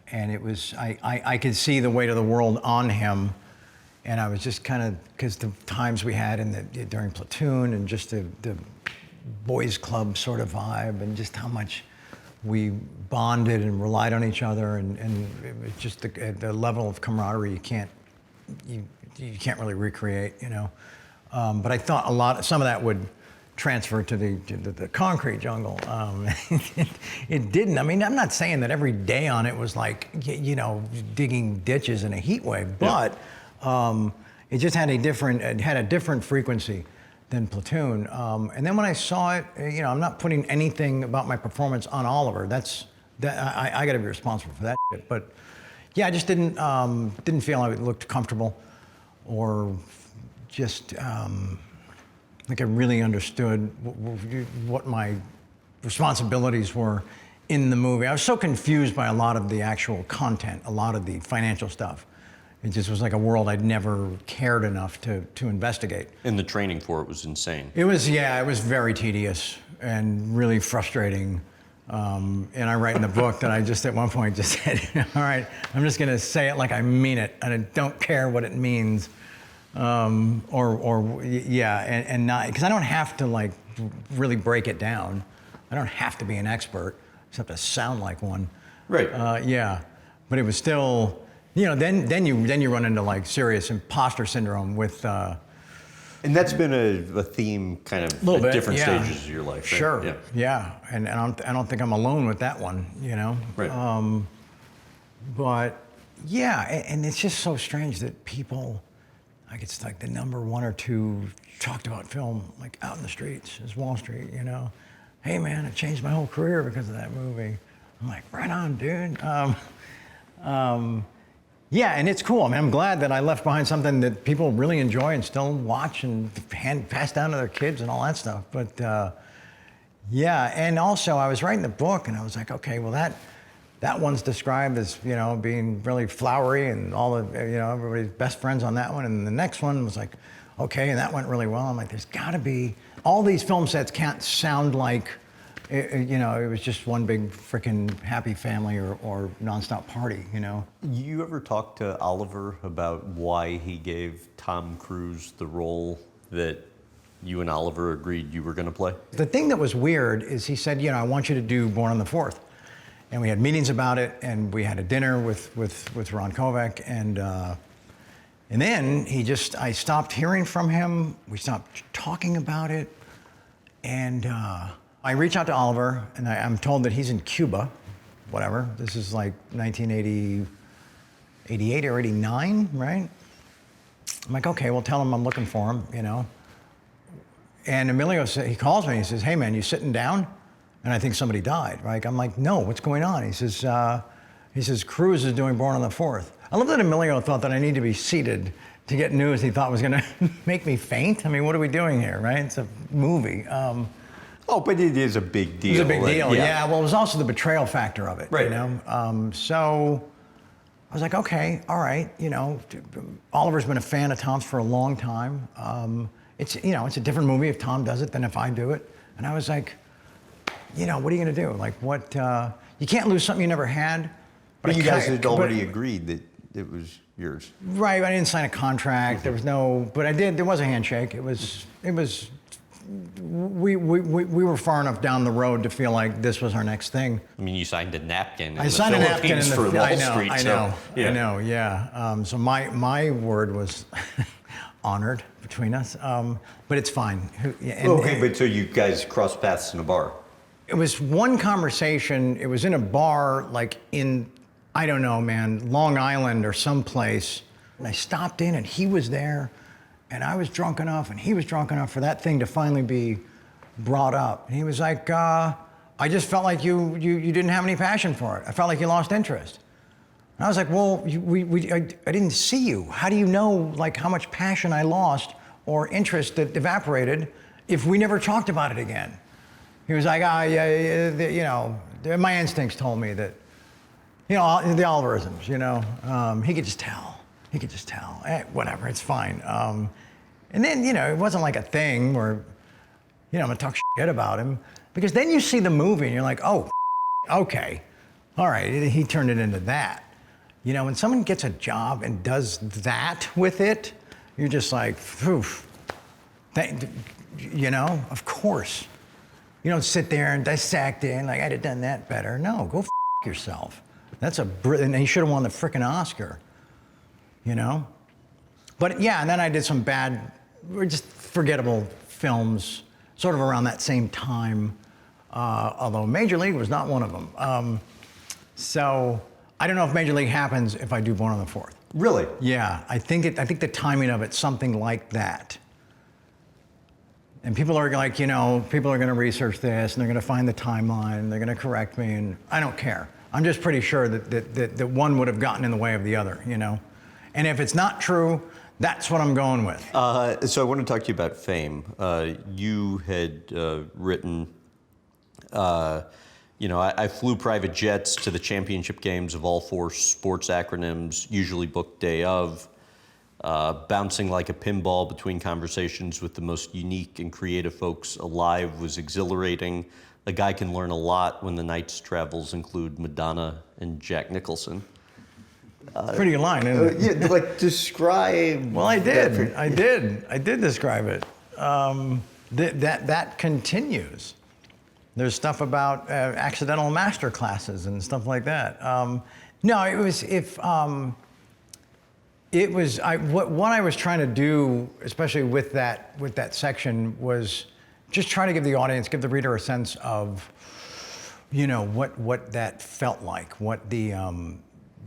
and it was, I could see the weight of the world on him, and I was just kind of, because the times we had during Platoon and just the boys club sort of vibe, and just how much we bonded and relied on each other, and it was just the level of camaraderie you can't really recreate, you know. But I thought some of that would transfer to the concrete jungle. It didn't. I mean, I'm not saying that every day on it was like, you know, digging ditches in a heat wave, but it just had a different frequency than Platoon. And then when I saw it, you know, I'm not putting anything about my performance on Oliver. I got to be responsible for that shit. But yeah, I just didn't feel I looked comfortable, or just like I really understood what my responsibilities were in the movie. I was so confused by a lot of the actual content, a lot of the financial stuff. It just was like a world I'd never cared enough to investigate. And the training for it was insane. It was very tedious and really frustrating. And I write in the book that I just at one point just said, all right, I'm just going to say it like I mean it, and I don't care what it means. And not, because I don't have to like really break it down. I don't have to be an expert, except to sound like one. Right. But it was still, then you run into like serious imposter syndrome with. And that's been a theme kind of at different stages of your life. Right? Sure. Yeah. And I don't think I'm alone with that one. Right. But yeah, and it's just so strange that people. Like it's like the number 1 or 2 talked about film like out in the streets is Wall Street, Hey man, it changed my whole career because of that movie. I'm like, right on, dude. Yeah, and it's cool. I mean, I'm glad that I left behind something that people really enjoy and still watch and pass down to their kids and all that stuff. But yeah, and also I was writing the book and I was like, okay, well that one's described as, being really flowery and all the, everybody's best friends on that one. And the next one was like, okay, and that went really well. I'm like, there's gotta be, all these film sets can't sound like, it was just one big freaking happy family or nonstop party, You ever talk to Oliver about why he gave Tom Cruise the role that you and Oliver agreed you were gonna play? The thing that was weird is he said, I want you to do Born on the 4th. And we had meetings about it, and we had a dinner with Ron Kovac, and then I stopped hearing from him. We stopped talking about it, and I reach out to Oliver, and I'm told that he's in Cuba, whatever. This is like 1988 or 89, right? I'm like, okay, well, tell him I'm looking for him, And Emilio he calls me, and he says, hey man, you sitting down? And I think somebody died, right? I'm like, no, what's going on? He says, Cruise is doing Born on the 4th. I love that Emilio thought that I need to be seated to get news he thought was gonna make me faint. I mean, what are we doing here, right? It's a movie. But it is a big deal. It was a big deal, yeah. Well, it was also the betrayal factor of it, right. So I was like, okay, all right, Oliver's been a fan of Tom's for a long time. It's a different movie if Tom does it than if I do it. And I was like, what are you gonna do? Like what, you can't lose something you never had. But you guys had already agreed that it was yours. Right, I didn't sign a contract, there was no, but there was a handshake. We were far enough down the road to feel like this was our next thing. I mean, you signed a napkin in I signed a napkin in for Wall Street. I know, yeah. So my word was honored between us, but it's fine. But so you guys crossed paths in a bar? It was one conversation. It was in a bar, like in, I don't know, man, Long Island or someplace. And I stopped in, and he was there, and I was drunk enough, and he was drunk enough for that thing to finally be brought up. And he was like, I just felt like you didn't have any passion for it. I felt like you lost interest. And I was like, well, I didn't see you. How do you know, like, how much passion I lost or interest that evaporated if we never talked about it again? He was like, my instincts told me that, the Oliverisms, he could just tell. Whatever, it's fine. And then, it wasn't like a thing where, I'm gonna talk shit about him, because then you see the movie and you're like, oh, okay, all right, he turned it into that. When someone gets a job and does that with it, you're just like, oof, of course. You don't sit there and dissect it and like, I'd have done that better. No, go yourself. That's and he should have won the frickin' Oscar, But yeah, and then I did some just forgettable films sort of around that same time, although Major League was not one of them. So I don't know if Major League happens if I do Born on the 4th. Really? Yeah, I think the timing of it's something like that. And people are like, people are going to research this, and they're going to find the timeline, and they're going to correct me, and I don't care. I'm just pretty sure that one would have gotten in the way of the other, And if it's not true, that's what I'm going with. So I want to talk to you about fame. You had written, I flew private jets to the championship games of all 4 sports acronyms, usually booked day of. Bouncing like a pinball between conversations with the most unique and creative folks alive was exhilarating. A guy can learn a lot when the night's travels include Madonna and Jack Nicholson. Pretty good line, isn't it? Yeah, like describe. Well, I did describe it. That continues. There's stuff about accidental master classes and stuff like that. No, what I was trying to do, especially with that section, was just try to give the audience, give the reader a sense of, what that felt like, what the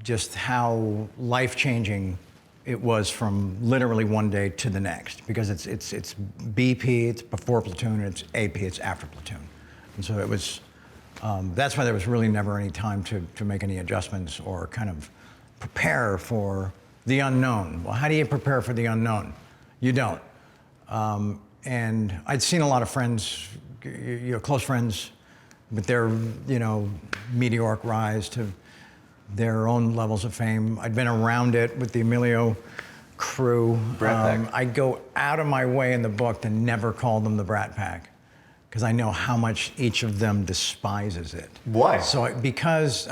just how life-changing it was from literally one day to the next, because it's BP, it's before platoon, and it's AP, it's after platoon, and so it was. That's why there was really never any time to make any adjustments or kind of prepare for the unknown. Well, how do you prepare for the unknown? You don't. And I'd seen a lot of friends, close friends, with their, meteoric rise to their own levels of fame. I'd been around it with the Emilio crew. Brat Pack. I go out of my way in the book to never call them the Brat Pack, because I know how much each of them despises it. Why? Because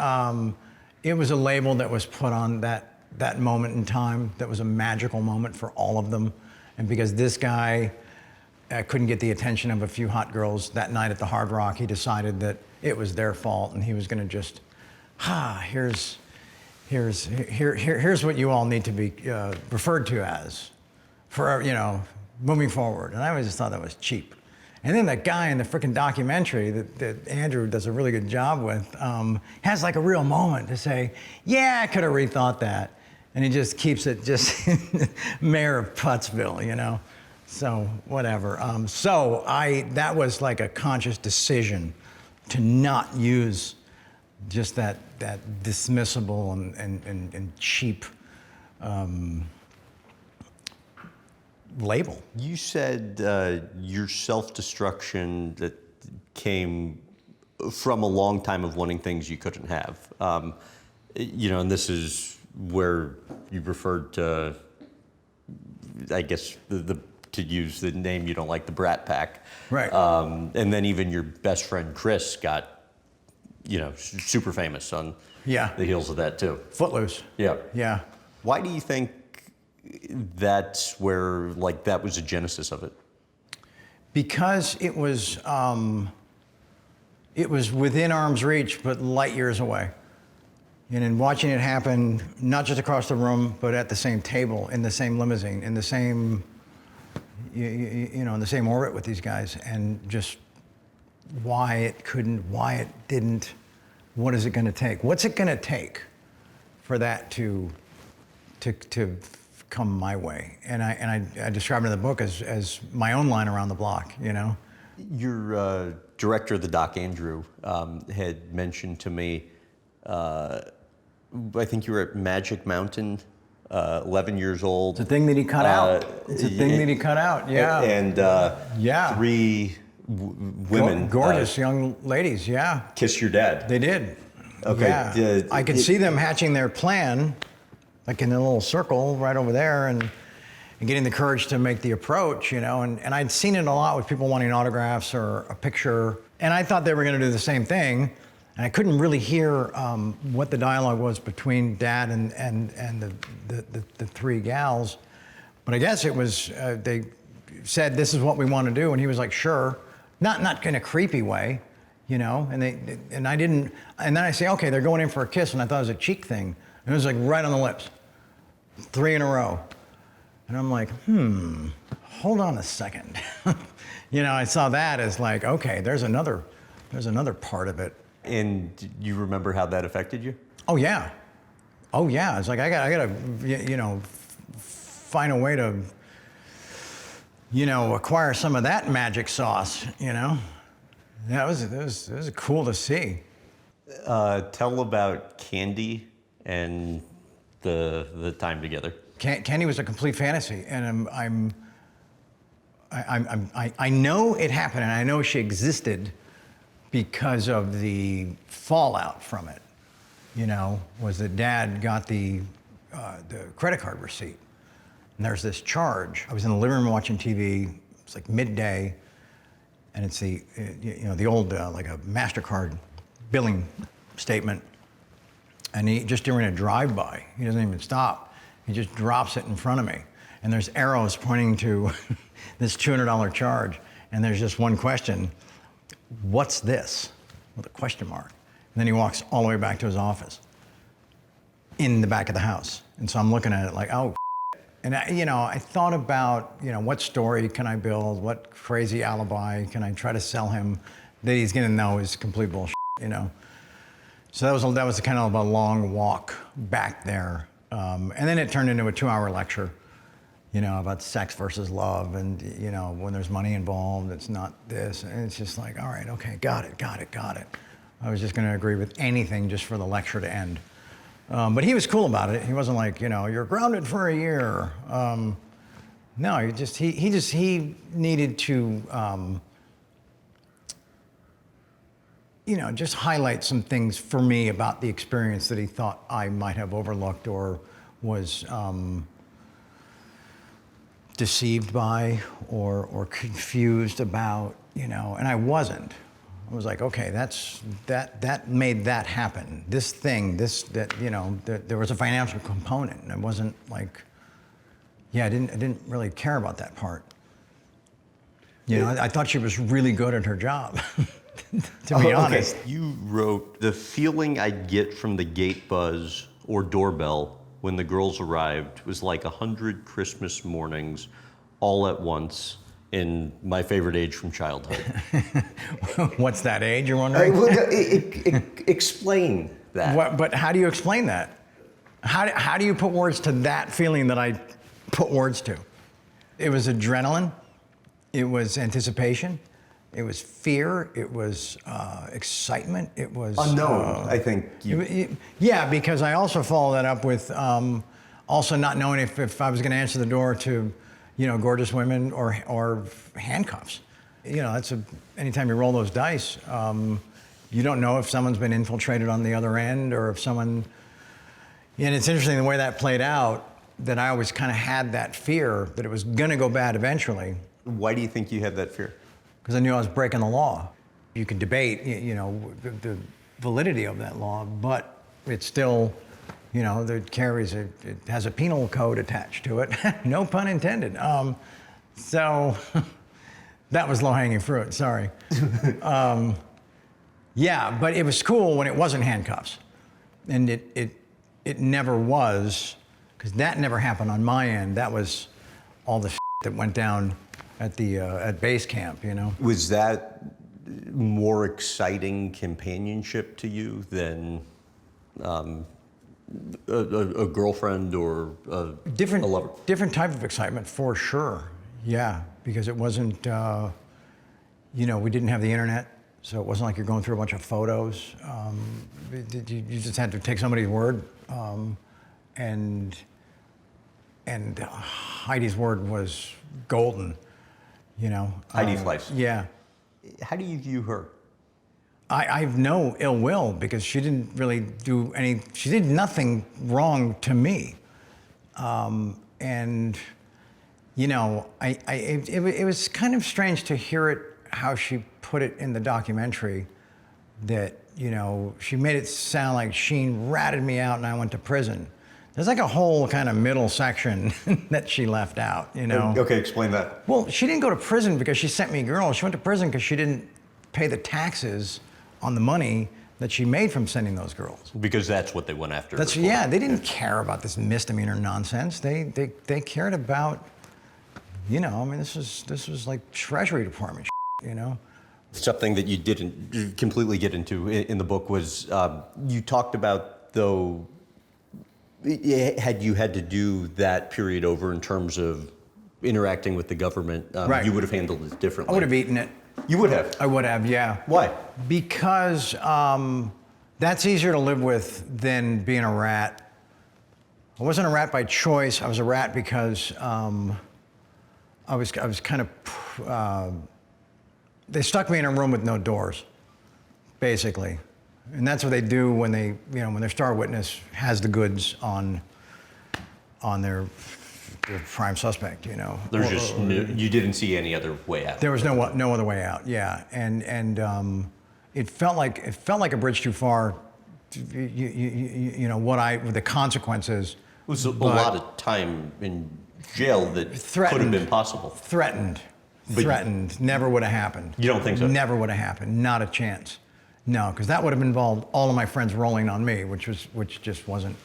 it was a label that was put on that moment in time that was a magical moment for all of them. And because this guy couldn't get the attention of a few hot girls that night at the Hard Rock, he decided that it was their fault and he was gonna just, here's what you all need to be referred to as for, moving forward. And I always just thought that was cheap. And then that guy in the freaking documentary that Andrew does a really good job with has like a real moment to say, yeah, I could have rethought that. And he just keeps it just mayor of Puttsville, So whatever. That was like a conscious decision to not use just that dismissible and cheap label. You said your self-destruction that came from a long time of wanting things you couldn't have. And this is where you referred to, I guess, to use the name you don't like, the Brat Pack. Right. And then even your best friend Chris got, super famous on the heels of that too. Footloose. Yeah. Yeah. Why do you think that's where, that was the genesis of it? Because it was within arm's reach, but light years away. And in watching it happen, not just across the room, but at the same table, in the same limousine, in the same, in the same orbit with these guys, and just why it couldn't, why it didn't, what is it going to take? What's it going to take for that to come my way? And I describe it in the book as my own line around the block, Your director of the doc, Andrew, had mentioned to me, I think you were at Magic Mountain, 11 years old. It's a thing that he cut out. It's a thing that he cut out, yeah. And three women. Gorgeous young ladies, yeah. Kissed your dad. They did. Okay. Yeah. I could see them hatching their plan, like in a little circle right over there, and getting the courage to make the approach, and I'd seen it a lot with people wanting autographs or a picture, and I thought they were going to do the same thing, and I couldn't really hear what the dialogue was between Dad and the three gals, but I guess it was they said, "This is what we want to do," and he was like, "Sure," not in a creepy way, and I didn't, and then I say, "Okay, they're going in for a kiss," and I thought it was a cheek thing, and it was like right on the lips, 3 in a row. And I'm like, hold on a second. I saw that as like, okay, there's another part of it. And you remember how that affected you? Oh yeah. It's like I gotta, find a way to, acquire some of that magic sauce. Yeah, it was cool to see. Tell about Candy and the time together. Candy was a complete fantasy, and I know it happened, and I know she existed because of the fallout from it. Was that Dad got the credit card receipt, And there's this charge. I was in the living room watching TV. It's like midday, and it's the the old like a MasterCard billing statement. And he just during a drive-by, he doesn't even stop. He just drops it in front of me, and there's arrows pointing to this $200 charge. And there's just one question: what's this? With a question mark. And then he walks all the way back to his office in the back of the house. And so I'm looking at it like, oh. And I thought about, what story can I build? What crazy alibi can I try to sell him that he's gonna know is complete bullshit, So that was kind of a long walk back there. And then it turned into a 2-hour lecture, about sex versus love. And, when there's money involved, it's not this. And it's just like, all right, okay, got it. I was just gonna agree with anything just for the lecture to end. But he was cool about it. He wasn't like, you're grounded for a year. No, he needed to, just highlight some things for me about the experience that he thought I might have overlooked or was deceived by or confused about, and I wasn't. I was like, okay, that made that happen. This thing, there was a financial component. And it wasn't like, I didn't really care about that part. I thought she was really good at her job, to be honest. Okay. You wrote, the feeling I'd get from the gate buzz or doorbell when the girls arrived was like 100 Christmas mornings all at once. In my favorite age from childhood. What's that age, you're wondering? Explain that. But how do you explain that? How do you put words to that feeling that I put words to? It was adrenaline. It was anticipation. It was fear. It was excitement. It was... unknown, I think. Yeah, because I also follow that up with also not knowing if I was going to answer the door to gorgeous women or handcuffs. Anytime you roll those dice, you don't know if someone's been infiltrated on the other end or if someone, and it's interesting the way that played out, that I always kind of had that fear that it was gonna go bad eventually. Why do you think you had that fear? Because I knew I was breaking the law. You can debate, the validity of that law, but it's still, it has a penal code attached to it. No pun intended. So that was low-hanging fruit, sorry. Yeah, but it was cool when it wasn't handcuffs. And it never was, because that never happened on my end. That was all the that went down at base camp, Was that more exciting companionship to you than a girlfriend or a lover? Different type of excitement, for sure. Yeah, because it wasn't, we didn't have the internet, so it wasn't like you're going through a bunch of photos. You just had to take somebody's word, and Heidi's word was golden, Heidi's life. Yeah. How do you view her? I have no ill will because she didn't really she did nothing wrong to me. And, it was kind of strange to hear it, how she put it in the documentary that, she made it sound like Sheen ratted me out and I went to prison. There's like a whole kind of middle section that she left out, Okay, explain that. Well, she didn't go to prison because she sent me girls. She went to prison because she didn't pay the taxes on the money that she made from sending those girls. Because that's what they went after. They didn't care about this misdemeanor nonsense. They cared about, this was like Treasury Department shit, Something that you didn't completely get into in the book was, you talked about, though, had you had to do that period over in terms of interacting with the government, right, you would have handled it differently. I would have eaten it. You would have? I would have, yeah. Why? Because that's easier to live with than being a rat. I wasn't a rat by choice. I was a rat because I was kind of, they stuck me in a room with no doors, basically. And that's what they do when when their star witness has the goods on their the prime suspect, you know. There's you didn't see any other way out. There was no other way out. Yeah, and it felt like a bridge too far. You know the consequences. It was a lot of time in jail that could have been possible. Threatened. Never would have happened. You don't think so? Never would have happened. Not a chance. No, because that would have involved all of my friends rolling on me, which just wasn't.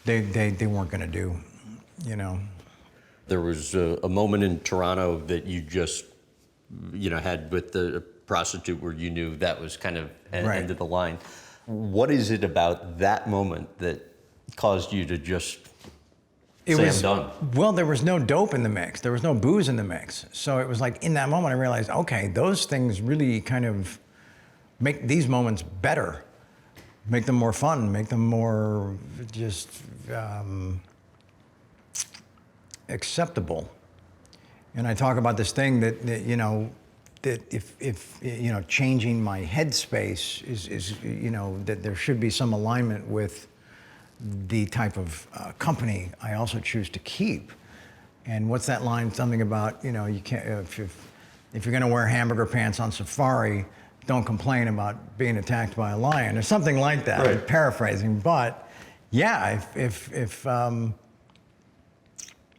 They weren't going to do, you know. There was a moment in Toronto that you just, had with the prostitute where you knew that was kind of end of the line. What is it about that moment that caused you to just say, I'm done? Well, there was no dope in the mix. There was no booze in the mix. So it was like in that moment I realized, okay, those things really kind of make these moments better, make them more fun, make them more just acceptable. And I talk about this thing that if changing my headspace is that there should be some alignment with the type of company I also choose to keep. And what's that line? Something about, you can't, if you're gonna wear hamburger pants on safari, don't complain about being attacked by a lion, or something like that. Right. I'm paraphrasing, but yeah, if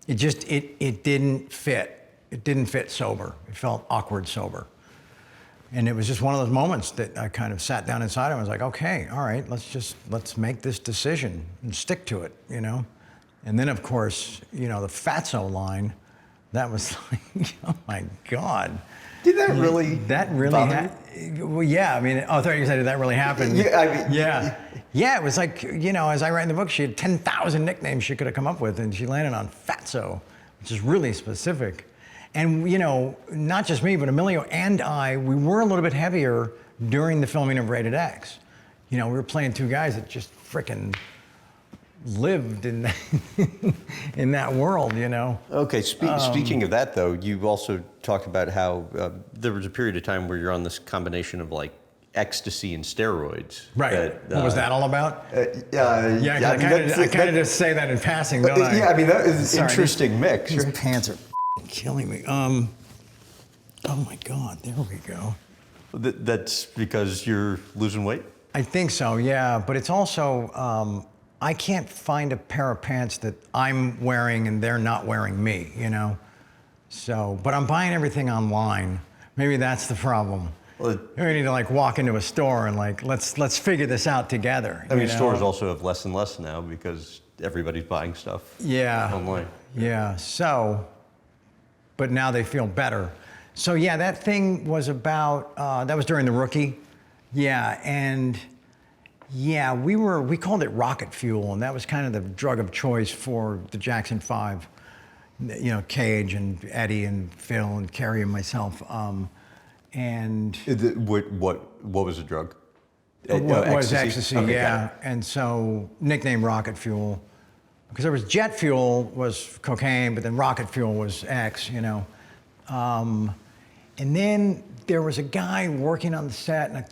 it didn't fit. It didn't fit sober. It felt awkward sober. And it was just one of those moments that I kind of sat down inside and was like, okay, all right, let's make this decision and stick to it, And then of course, the fatso line, that was like, oh my God. Did that really? That really happened? Well, yeah. I mean, I thought you said, did that really happen? Yeah. Yeah. It was like, as I write in the book, she had 10,000 nicknames she could have come up with, and she landed on Fatso, which is really specific. And not just me, but Emilio and I, we were a little bit heavier during the filming of Rated X. We were playing two guys that just frickin' lived in that world, Okay, speaking of that though, you also talked about how there was a period of time where you're on this combination of like ecstasy and steroids. Right. What was that all about? I kind of just say that in passing, don't I? Yeah, I mean, that is an interesting mix. These pants are killing me. Oh my God, there we go. That's because you're losing weight? I think so, yeah. But it's also, I can't find a pair of pants that I'm wearing and they're not wearing me, So, but I'm buying everything online. Maybe that's the problem. Well, we need to walk into a store and let's figure this out together. I mean, stores also have less and less now because everybody's buying stuff online. Yeah, so, but now they feel better. So yeah, that thing was about, that was during The Rookie. Yeah, and yeah, we called it rocket fuel, and that was kind of the drug of choice for the Jackson 5. Cage and Eddie and Phil and Carrie and myself. And what was the drug? Was ecstasy, okay, yeah. And so nicknamed rocket fuel, because there was jet fuel was cocaine, but then rocket fuel was X, And then there was a guy working on the set, and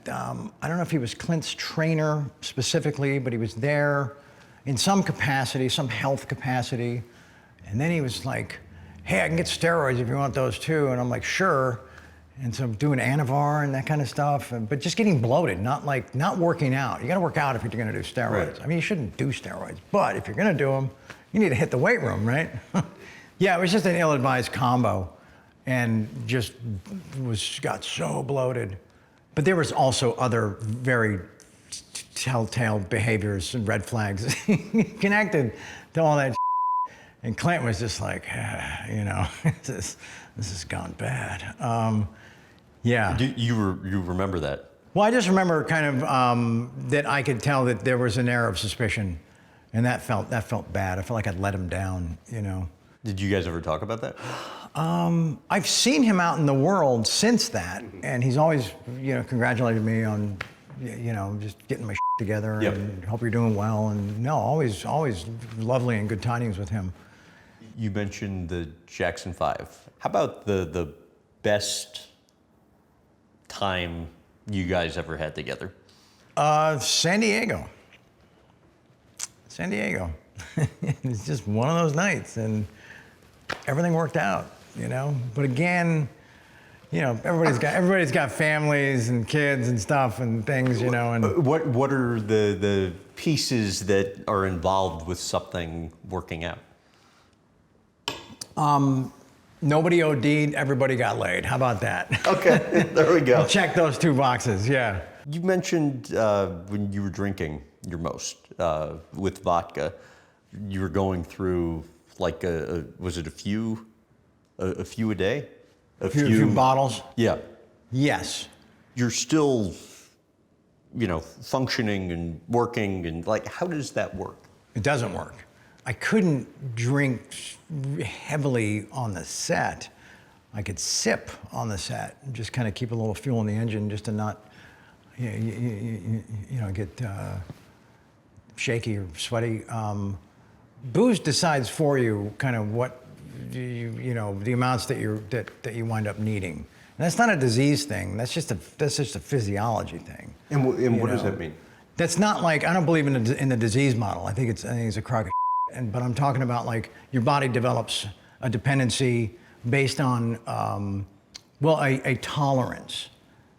I don't know if he was Clint's trainer specifically, but he was there in some capacity, some health capacity. And then he was like, hey, I can get steroids if you want those too. And I'm like, sure. And so I'm doing Anavar and that kind of stuff, but just getting bloated, not working out. You gotta work out if you're gonna do steroids. Right. I mean, you shouldn't do steroids, but if you're gonna do them, you need to hit the weight room, right? Yeah, it was just an ill-advised combo, and just got so bloated. But there was also other very telltale behaviors and red flags connected to all that. And Clint was just like, this has gone bad. Yeah. Do you remember that? Well, I just remember kind of that I could tell that there was an air of suspicion, and that felt bad. I felt like I'd let him down, Did you guys ever talk about that? I've seen him out in the world since that, and he's always, congratulated me on, just getting my together. Yep. And hope you're doing well. And no, always lovely and good tidings with him. You mentioned the Jackson 5. How about the best time you guys ever had together? San Diego. It's just one of those nights, and everything worked out, you know? But again, you know, everybody's got families and kids and stuff and things, you know. And what are the pieces that are involved with something working out? Nobody OD'd, everybody got laid. How about that? Okay, there we go. Check those 2 boxes, yeah. You mentioned when you were drinking your most with vodka, you were going through like was it a few a day? A few bottles? Yeah. Yes. You're still, you know, functioning and working, and like, how does that work? It doesn't work. I couldn't drink heavily on the set. I could sip on the set and just kind of keep a little fuel in the engine just to not, you know, get shaky or sweaty. Booze decides for you kind of what you know, the amounts that you wind up needing. And that's not a disease thing. That's just a physiology thing. And what does that mean? That's not like, I don't believe in the disease model. I think it's a crock of shit. But I'm talking about like your body develops a dependency based on, well, a tolerance.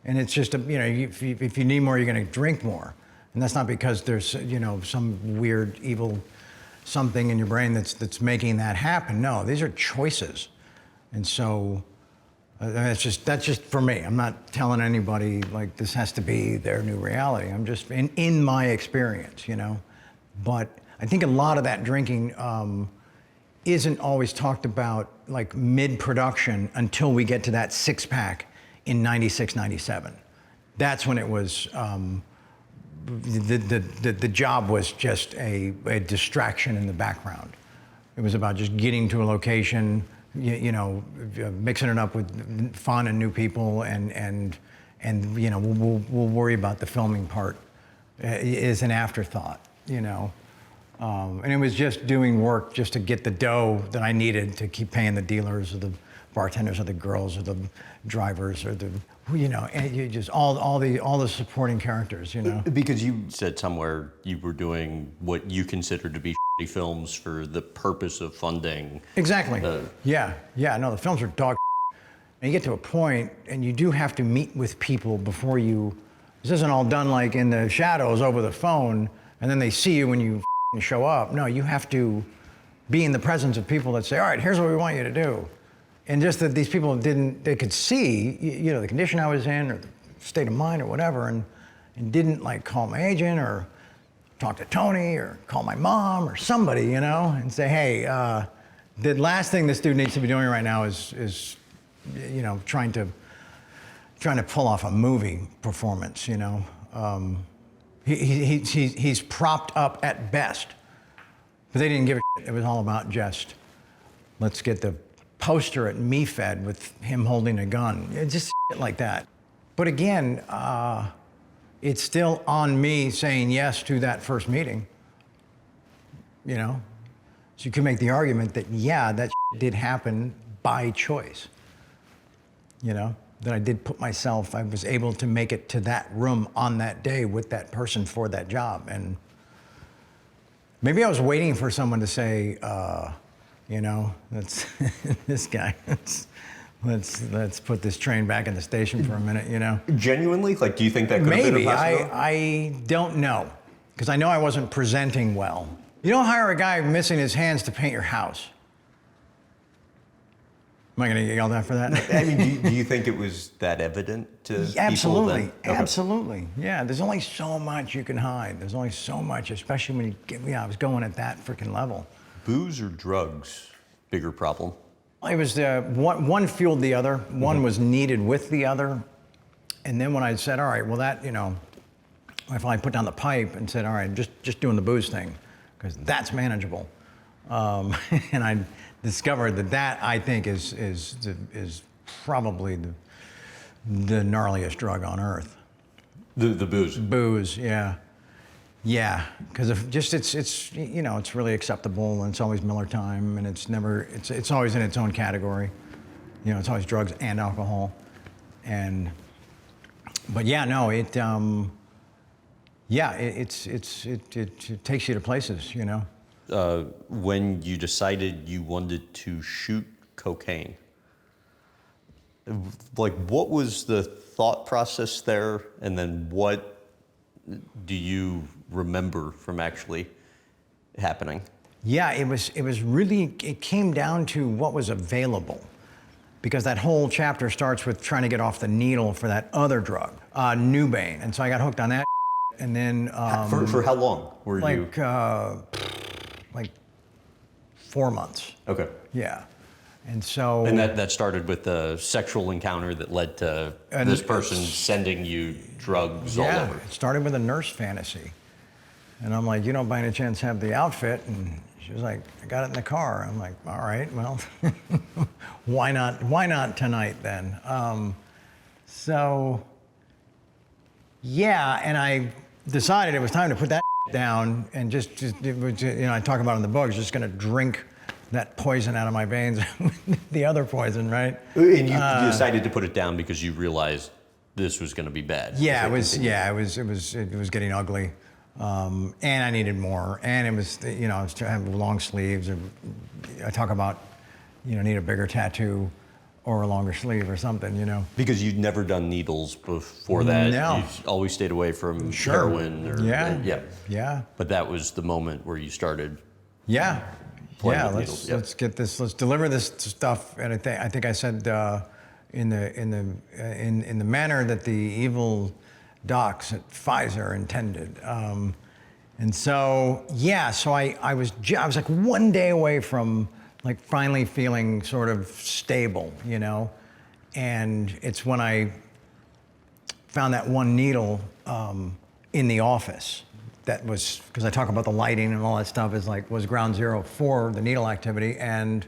And it's just, you know, if you need more, you're going to drink more. And that's not because there's, you know, some weird evil something in your brain that's making that happen. No, these are choices. And so that's just for me. I'm not telling anybody like this has to be their new reality. I'm just in my experience, you know. But I think a lot of that drinking isn't always talked about like mid-production until we get to that 6-pack in 96, 97. That's when it was, the job was just a distraction in the background. It was about just getting to a location, you know, mixing it up with fun and new people, and you know, we'll worry about the filming part is an afterthought, you know. And it was just doing work just to get the dough that I needed to keep paying the dealers or the bartenders or the girls or the drivers or the, you know, and you just all the supporting characters, you know. Because you said somewhere you were doing what you considered to be shitty films for the purpose of funding. Exactly. Yeah. No, the films are dog. And you get to a point, and you do have to meet with people before you. This isn't all done like in the shadows over the phone, and then they see you when you show up. No, you have to be in the presence of people that say, all right, here's what we want you to do. And just that these people they could see, you know, the condition I was in or the state of mind or whatever, and didn't like call my agent or talk to Tony or call my mom or somebody, you know, and say, hey, the last thing this dude needs to be doing right now is you know, trying to pull off a movie performance, you know. He's propped up at best, but they didn't give a shit. It was all about just, let's get the poster at MeFed with him holding a gun. Just shit like that. But again, it's still on me saying yes to that first meeting, you know? So you can make the argument that, yeah, that shit did happen by choice, you know? That I did put myself, I was able to make it to that room on that day with that person for that job. And maybe I was waiting for someone to say, you know, let's, this guy, let's put this train back in the station for a minute, you know? Genuinely? Like, do you think that could have been a possibility? I don't know, because I know I wasn't presenting well. You don't hire a guy missing his hands to paint your house. Am I going to get yelled at for that? I mean, do you think it was that evident to absolutely, people? Okay. Absolutely. Yeah, there's only so much you can hide. There's only so much, especially when you get, yeah, I was going at that freaking level. Booze or drugs, bigger problem? It was one fueled the other. One was needed with the other. And then when I said, all right, well that, you know, I finally put down the pipe and said, all right, just doing the booze thing, because that's manageable. And I discovered that I think is probably the gnarliest drug on earth. The booze? Booze, yeah. Yeah, because it's you know, it's really acceptable, and it's always Miller time, and it's always in its own category. You know, it's always drugs and alcohol. But yeah, no, it takes you to places, you know. when you decided you wanted to shoot cocaine. Like, what was the thought process there, and then what do you remember from actually happening? Yeah, it was really, it came down to what was available. Because that whole chapter starts with trying to get off the needle for that other drug, Nubane. And so I got hooked on that. And then... for how long were you? Like 4 months. Okay. Yeah. And so... And that started with a sexual encounter that led to this person sending you drugs all over. Yeah, it started with a nurse fantasy. And I'm like, you don't by any chance have the outfit? And she was like, I got it in the car. I'm like, all right, well, why not tonight then? So, yeah, and I decided it was time to put that down and just it was, I talk about it in the book, just gonna drink that poison out of my veins, the other poison, right? And you decided to put it down because you realized this was gonna be bad. Yeah, it was getting ugly. And I needed more, and it was, I was to have long sleeves. I talk about, need a bigger tattoo or a longer sleeve or something, Because you'd never done needles before that. No. You always stayed away from heroin. Yeah. But that was the moment where you started. Yeah. Playing with needles. Let's get this. Let's deliver this stuff. And I think I said in the manner that the evil docs at Pfizer intended. And so, so I was like one day away from like finally feeling sort of stable, and it's when I found that one needle in the office that was, because I talk about the lighting and all that stuff, was ground zero for the needle activity, and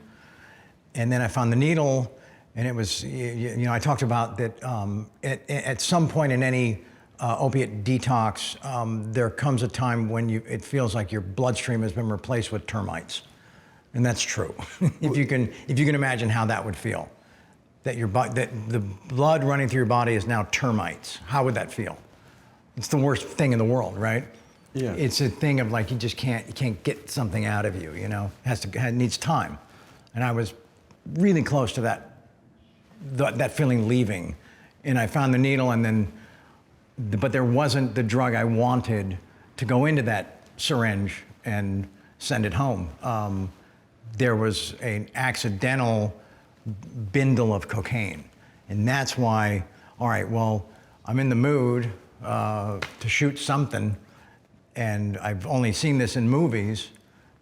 then I found the needle, and it was, I talked about that at some point in any opiate detox, there comes a time when it feels like your bloodstream has been replaced with termites, and that's true. if you can imagine how that would feel, that the blood running through your body is now termites. How would that feel? It's the worst thing in the world, right? Yeah. It's a thing of like you can't get something out of you. It needs time, and I was really close to that feeling leaving, and I found the needle, and then. But there wasn't the drug I wanted to go into that syringe and send it home. There was an accidental bindle of cocaine. And that's why, all right, well, I'm in the mood to shoot something, and I've only seen this in movies,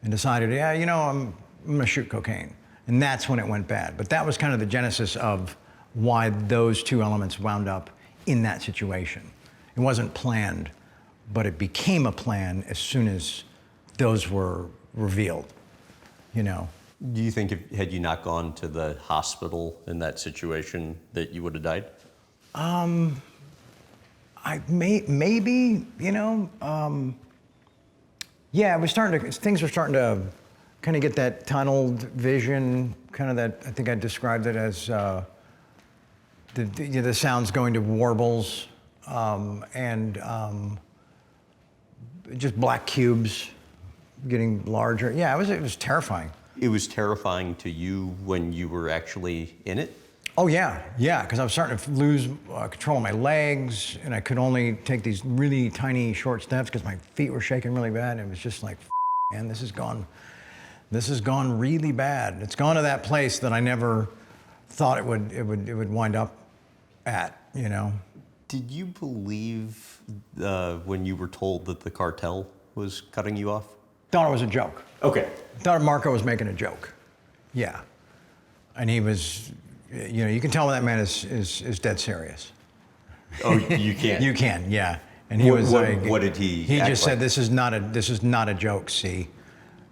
and decided, I'm gonna shoot cocaine. And that's when it went bad. But that was kind of the genesis of why those two elements wound up in that situation. It wasn't planned, but it became a plan as soon as those were revealed, Do you think had you not gone to the hospital in that situation that you would have died? Maybe, things were starting to kind of get that tunneled vision, kind of that, I think I described it as the sounds going to warbles. And just black cubes getting larger. Yeah, it was terrifying. It was terrifying to you when you were actually in it? Oh, yeah, because I was starting to lose control of my legs, and I could only take these really tiny, short steps because my feet were shaking really bad. And it was just like, man, this has gone really bad. It's gone to that place that I never thought it would wind up at, Did you believe when you were told that the cartel was cutting you off? Thought it was a joke. Okay. Thought Marco was making a joke. Yeah. And he was, you can tell when that man is dead serious. Oh, you can? You can, yeah. And he was like, what did he He just said, like? this is not a joke, see?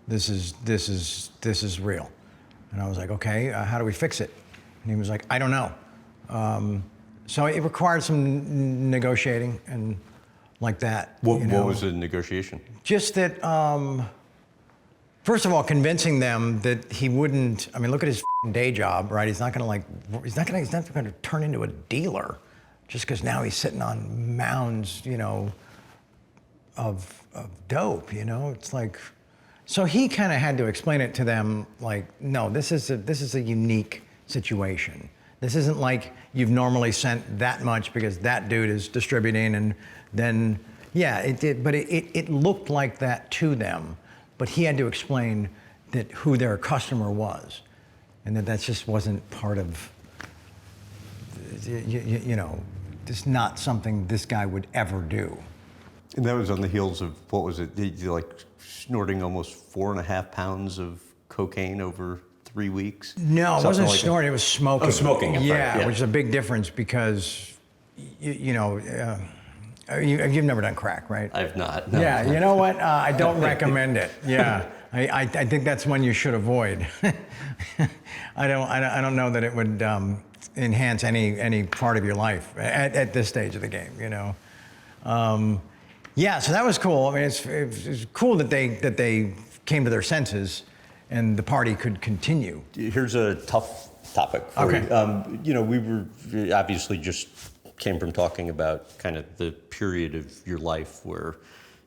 This is real. And I was like, okay, how do we fix it? And he was like, I don't know. So it required some negotiating and like that. What was the negotiation? Just that, first of all, convincing them that he wouldn't. I mean, look at his day job, right? He's not going to turn into a dealer just because now he's sitting on mounds, of dope. It's like So he kind of had to explain it to them, like, no, this is a unique situation. This isn't like you've normally sent that much because that dude is distributing, and then, yeah, it did, but it looked like that to them. But he had to explain that who their customer was, and that just wasn't part of, you know, it's not something this guy would ever do. And that was on the heels of, what was it, like snorting almost 4.5 pounds of cocaine over 3 weeks? No, it wasn't snorting, it was smoking. Oh, smoking. Yeah, which is a big difference because, you know, you've never done crack, right? I've not, no. Yeah, you know what? I don't recommend it. Yeah, I think that's one you should avoid. I don't know that it would enhance any part of your life at this stage of the game, you know. Yeah, so that was cool. I mean, it's cool that they came to their senses and the party could continue. Here's a tough topic for you. You know, we were obviously just came from talking about kind of the period of your life where,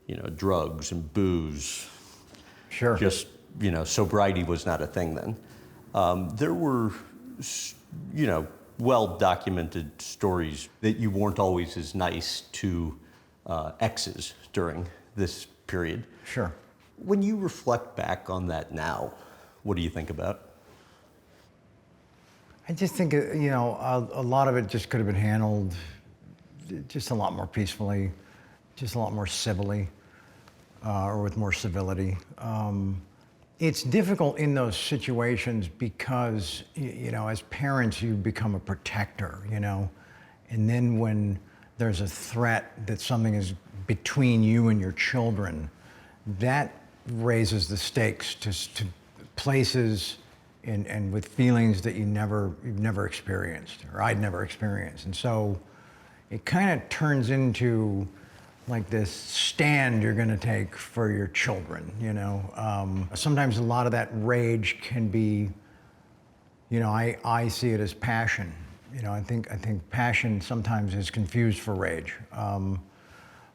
you know, drugs and booze. Sure. Just, you know, sobriety was not a thing then. There were, you know, well-documented stories that you weren't always as nice to exes during this period. Sure. When you reflect back on that now, what do you think about? I just think, you know, a lot of it just could have been handled just a lot more peacefully, just a lot more civilly, or with more civility. It's difficult in those situations because, you know, as parents, you become a protector, you know, and then when there's a threat that something is between you and your children, that raises the stakes to places and with feelings that you've never experienced, or I'd never experienced. And so it kind of turns into like this stand you're gonna take for your children, you know. Sometimes a lot of that rage can be, you know, I see it as passion. You know, I think passion sometimes is confused for rage. I mean,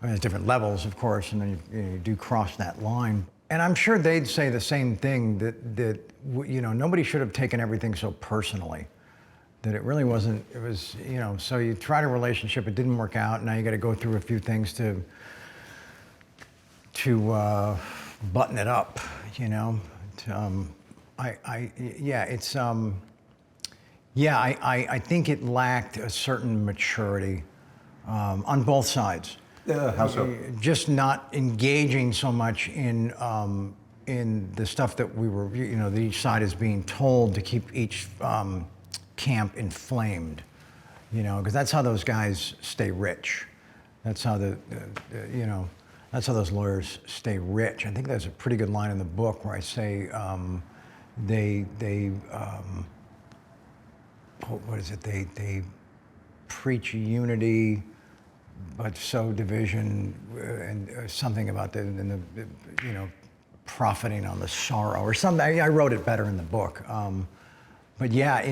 there's different levels, of course, and then you do cross that line. And I'm sure they'd say the same thing, that you know, nobody should have taken everything so personally. That it really wasn't, it was, you know, so you tried a relationship, it didn't work out, now you gotta go through a few things to button it up, you know. I think it lacked a certain maturity on both sides. How so? Just not engaging so much in the stuff that we were, you know, that each side is being told to keep each camp inflamed, you know, because that's how those guys stay rich. That's how you know, that's how those lawyers stay rich. I think there's a pretty good line in the book where I say what is it? They preach unity, but sow division, and something about the you know, profiting on the sorrow or something. I wrote it better in the book. But yeah,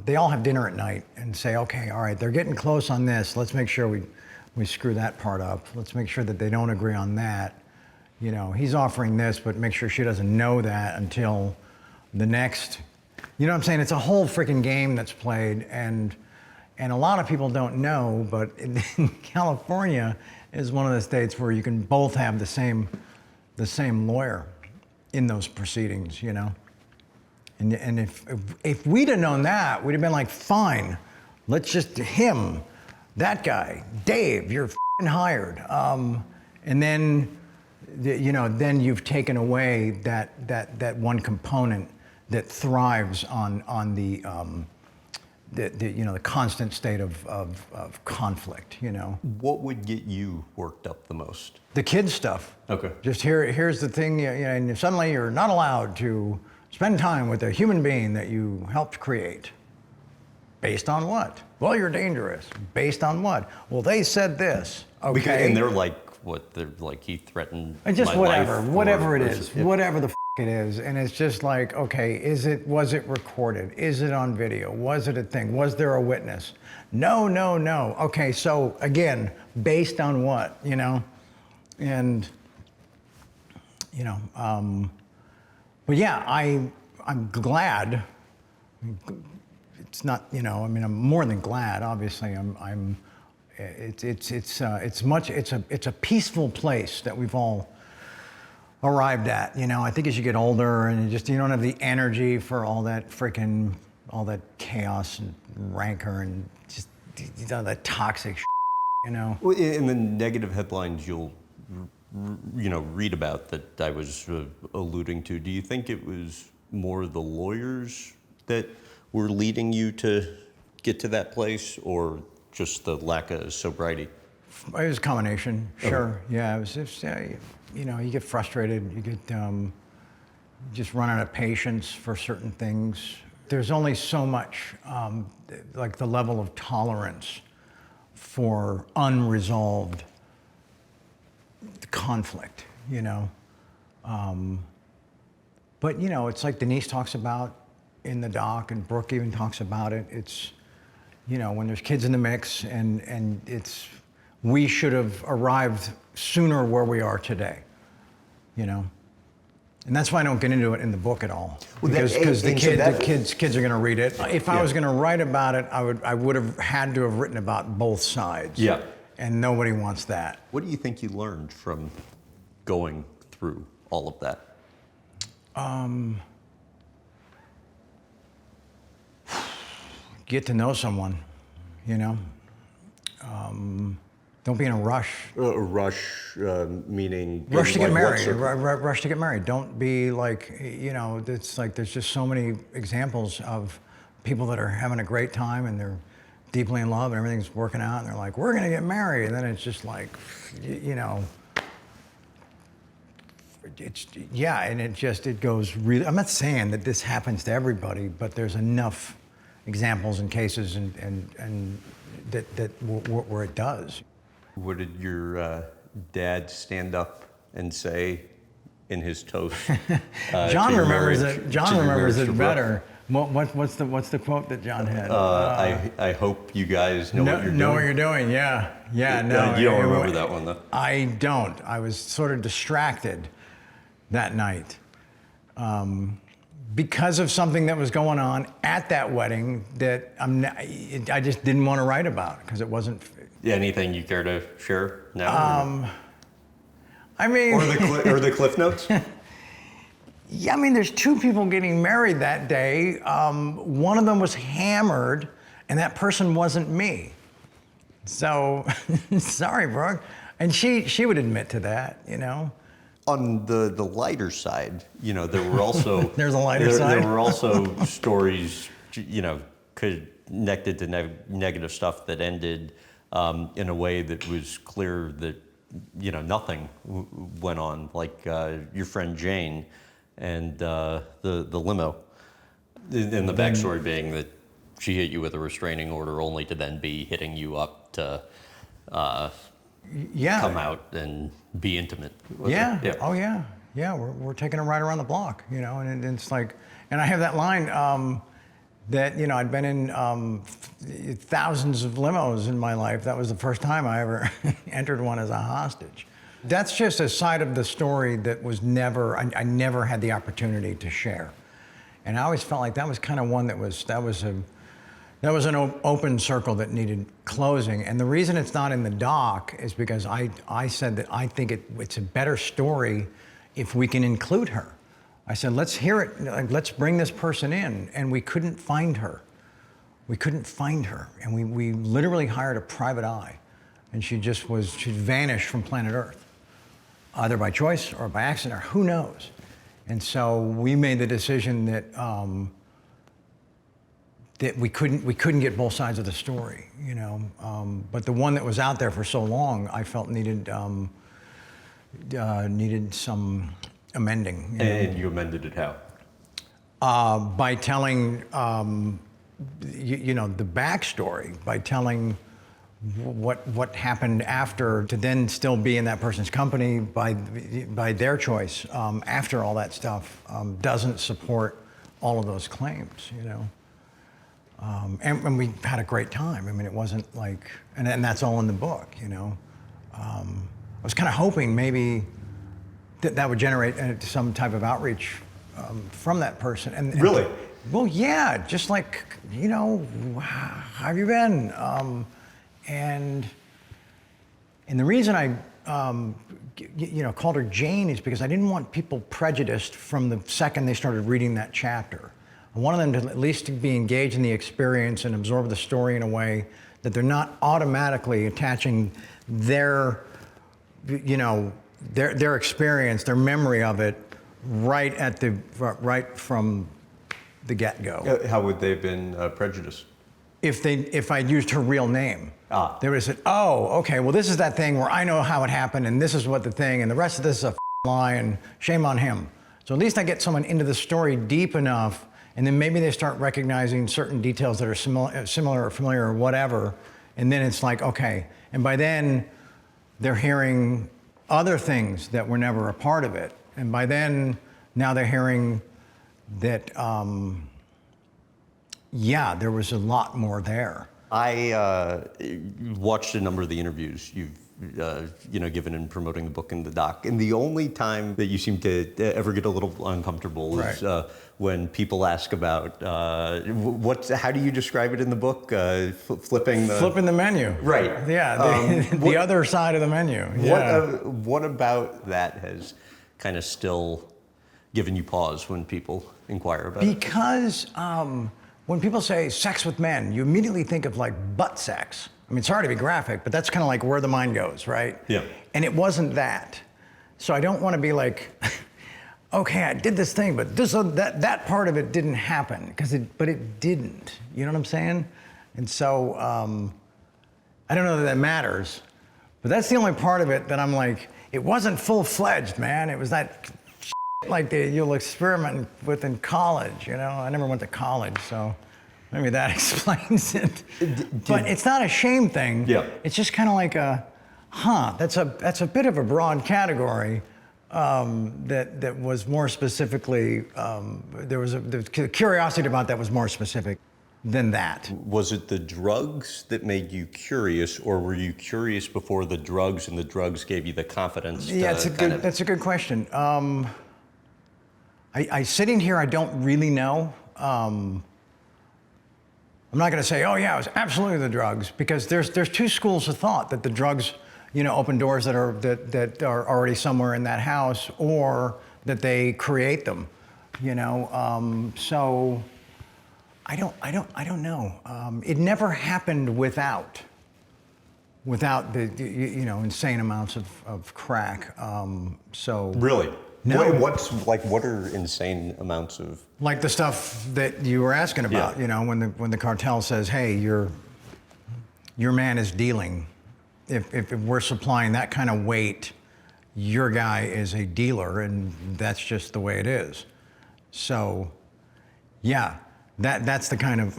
they all have dinner at night and say, okay, all right, they're getting close on this. Let's make sure we screw that part up. Let's make sure that they don't agree on that. You know, he's offering this, but make sure she doesn't know that until the next. You know what I'm saying? It's a whole freaking game that's played, and a lot of people don't know, but in California is one of the states where you can both have the same lawyer in those proceedings, you know? And if we'd have known that, we'd have been like, fine, let's just that guy, Dave, you're f***ing hired. And then, you know, then you've taken away that one component that thrives on the you know, the constant state of conflict, you know. What would get you worked up the most? The kids stuff. Okay. Just here's the thing, you know, and suddenly you're not allowed to spend time with a human being that you helped create. Based on what? Well, you're dangerous. Based on what? Well, they said this. Okay. And they're like, what? They're like, he threatened and just my whatever, life, whatever it is, whatever the it is. And it's just like, okay, was it recorded? Is it on video? Was it a thing? Was there a witness? No. Okay, so again, based on what, you know? And you know, but yeah, I'm glad. It's not, you know, I mean, I'm more than glad. Obviously, it's a peaceful place that we've all arrived at. You know, I think as you get older and you don't have the energy for all that chaos and rancor and just, you know, that toxic shit, you know. Well, in the negative headlines you'll read about that I was alluding to, do you think it was more the lawyers that were leading you to get to that place, or just the lack of sobriety? It was a combination, sure. Yeah, it was just, you know, you get frustrated, you get, you just run out of patience for certain things. There's only so much, like the level of tolerance for unresolved conflict, you know. But, you know, it's like Denise talks about in the doc, and Brooke even talks about it. It's, you know, when there's kids in the mix, and we should have arrived sooner where we are today, you know. And that's why I don't get into it in the book at all, because the kids are going to read it. If I was going to write about it, I would have had to have written about both sides. Yeah. And nobody wants that. What do you think you learned from going through all of that? Get to know someone, you know. Don't be in a rush. Meaning? Rush to get married. Rush to get married. Don't be like, you know, it's like there's just so many examples of people that are having a great time and they're deeply in love and everything's working out and they're like, we're gonna get married. And then it's just like, you know, and it goes really, I'm not saying that this happens to everybody, but there's enough examples and cases and that where it does. What did your dad stand up and say in his toast? John remembers it. John remembers it better. What's the quote that John had? I hope you guys know what you're doing. Know what you're doing. Yeah. No, you don't remember that one though. I don't. I was sort of distracted that night because of something that was going on at that wedding that I just didn't want to write about because it wasn't. Anything you care to share now? I mean, or the cliff notes. Yeah, I mean, there's two people getting married that day. One of them was hammered, and that person wasn't me. So, sorry, Brooke. And she would admit to that, you know. On the lighter side, you know, there were also there's a lighter side. There were also stories, you know, connected to negative stuff that ended in a way that was clear that, you know, nothing went on, like your friend Jane and the limo. And the backstory being that she hit you with a restraining order only to then be hitting you up to come out and be intimate. Yeah. Oh yeah. Yeah. We're taking a ride around the block, you know, and it's like, and I have that line that, you know, I'd been in thousands of limos in my life. That was the first time I ever entered one as a hostage. That's just a side of the story that was I never had the opportunity to share. And I always felt like that was kind of one that was an open circle that needed closing. And the reason it's not in the doc is because I said that I think it's a better story if we can include her. I said, let's hear it, let's bring this person in. And we couldn't find her. And we literally hired a private eye. And she vanished from planet Earth, either by choice or by accident, or who knows. And so we made the decision that we couldn't get both sides of the story, you know. But the one that was out there for so long, I felt needed some amending. And you amended it how? By telling, you know, the backstory, by telling what happened after, to then still be in that person's company by their choice after all that stuff doesn't support all of those claims, you know. And we had a great time. I mean, it wasn't like, and that's all in the book, you know. I was kind of hoping maybe that would generate some type of outreach from that person. And really? Well, yeah, just like, how have you been? And the reason I, called her Jane is because I didn't want people prejudiced from the second they started reading that chapter. I wanted them to at least be engaged in the experience and absorb the story in a way that they're not automatically attaching their experience, their memory of it, right from the get-go. How would they have been prejudiced? If I'd used her real name. They would have said, oh, okay, well, this is that thing where I know how it happened, and this is what the thing, and the rest of this is a lie, and shame on him. So at least I get someone into the story deep enough, and then maybe they start recognizing certain details that are similar or familiar or whatever, and then it's like, okay. And by then, they're hearing other things that were never a part of it. And by then, now they're hearing that, there was a lot more there. I watched a number of the interviews you've given in promoting the book and the doc, and the only time that you seem to ever get a little uncomfortable is when people ask about how do you describe it in the book? Flipping the menu. Right. Yeah. The other side of the menu. Yeah. What about that has kind of still given you pause when people inquire about it? Because when people say sex with men, you immediately think of like butt sex. I mean, sorry to be graphic, but that's kind of like where the mind goes, right? Yeah. And it wasn't that. So I don't want to be like, okay, I did this thing, but that part of it didn't happen, but it didn't. You know what I'm saying? And so I don't know that matters, but that's the only part of it that I'm like, it wasn't full-fledged, man. It was that like you'll experiment with in college, I never went to college, so maybe that explains it. But it's not a shame thing. Yeah. It's just kind of like that's a bit of a broad category that was more specifically, there was the curiosity about that was more specific than that. Was it the drugs that made you curious, or were you curious before the drugs and the drugs gave you the confidence? Yeah, that's a good question. I sitting here, I don't really know. I'm not going to say, oh yeah, it was absolutely the drugs, because there's two schools of thought that the drugs, open doors that are already somewhere in that house, or that they create them, So I don't know. It never happened without the insane amounts of crack. So really. No. What are insane amounts of? Like the stuff that you were asking about, Yeah. When the cartel says, hey, your man is dealing. If we're supplying that kind of weight, your guy is a dealer, and that's just the way it is. So, yeah, that's the kind of,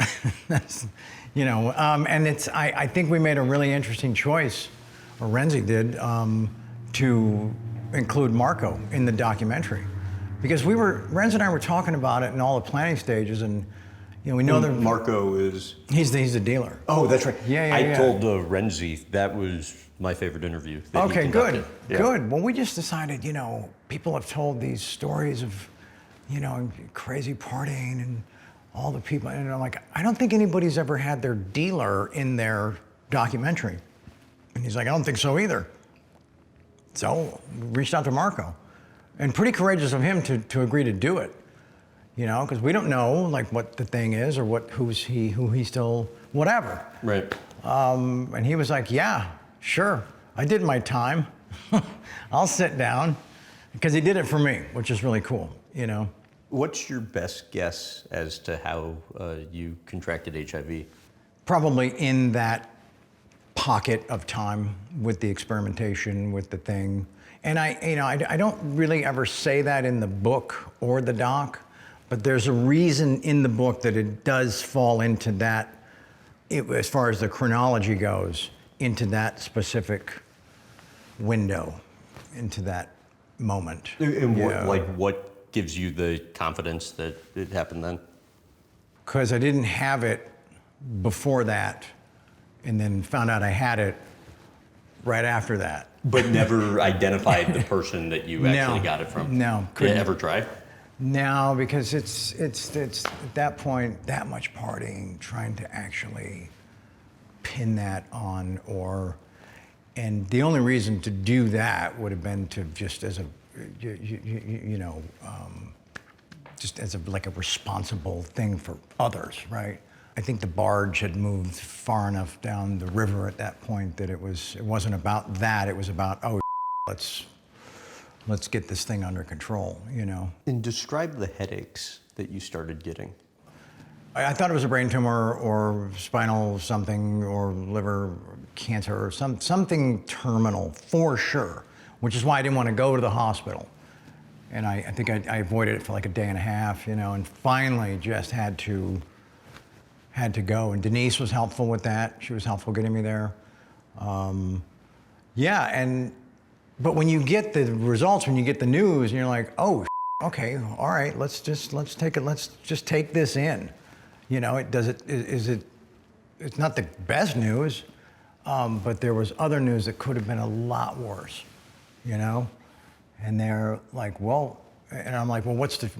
and I think we made a really interesting choice, or Renzi did, to include Marco in the documentary, because Renz and I were talking about it in all the planning stages, and we know that Marco is he's the dealer. Oh, that's right. Yeah. I told Renzi that was my favorite interview. Okay, good. Well, we just decided, people have told these stories of, crazy partying and all the people, and I'm like, I don't think anybody's ever had their dealer in their documentary. And he's like, I don't think so either. So reached out to Marco, and pretty courageous of him to agree to do it, because we don't know like what the thing is, or who he still, whatever. Right. And he was like, yeah, sure, I did my time. I'll sit down, because he did it for me, which is really cool, What's your best guess as to how you contracted HIV? Probably in that pocket of time with the experimentation with the thing. And I don't really ever say that in the book or the doc, but there's a reason in the book that it does fall into that, as far as the chronology goes, into that specific window, into that moment. And what gives you the confidence that it happened then? Because I didn't have it before that, and then found out I had it right after that. But never identified the person that you actually got it from? No. Did you ever try? No, because it's at that point, that much partying, trying to actually pin that on and the only reason to do that would have been to just as a, just as like a responsible thing for others, right? I think the barge had moved far enough down the river at that point that it wasn't about that. It was about, let's get this thing under control, And describe the headaches that you started getting. I thought it was a brain tumor or spinal something or liver cancer or something terminal for sure, which is why I didn't want to go to the hospital. And I think I avoided it for like a day and a half, and finally just had to go. And Denise was helpful with that. She was helpful getting me there. But when you get the results, when you get the news, and you're like, oh, okay, all right, let's just take this in. It's not the best news, but there was other news that could have been a lot worse, And they're like, well, and I'm like, well, what's the,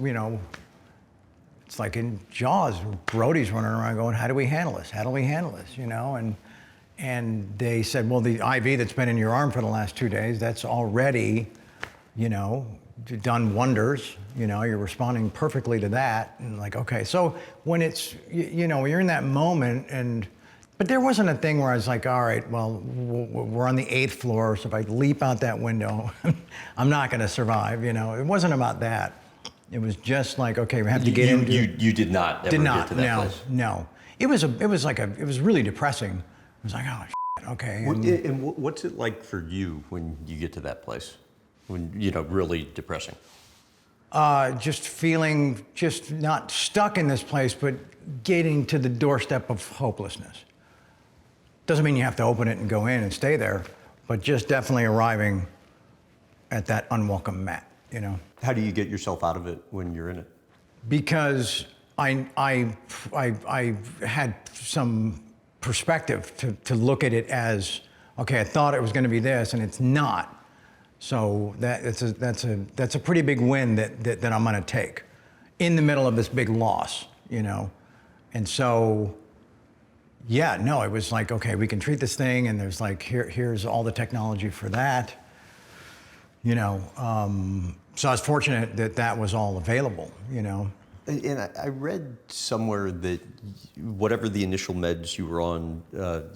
it's like in Jaws, Brody's running around going, how do we handle this? How do we handle this? And they said, well, the IV that's been in your arm for the last 2 days, that's already, done wonders. You're responding perfectly to that. And like, okay, so when it's, when you're in that moment but there wasn't a thing where I was like, all right, well, we're on the 8th floor, so if I leap out that window, I'm not gonna survive, It wasn't about that. It was just like, okay, we have to get into... You did not ever get to that place? No. It was really depressing. It was like, oh, shit, okay. And what's it like for you when you get to that place? When, really depressing? Just feeling, not stuck in this place, but getting to the doorstep of hopelessness. Doesn't mean you have to open it and go in and stay there, but just definitely arriving at that unwelcome mat, How do you get yourself out of it when you're in it? Because I had some perspective to look at it as, okay, I thought it was going to be this, and it's not. So that's a pretty big win that I'm going to take in the middle of this big loss, And so, it was like, okay, we can treat this thing, and there's like, here's all the technology for that, So I was fortunate that was all available, And I read somewhere that whatever the initial meds you were on,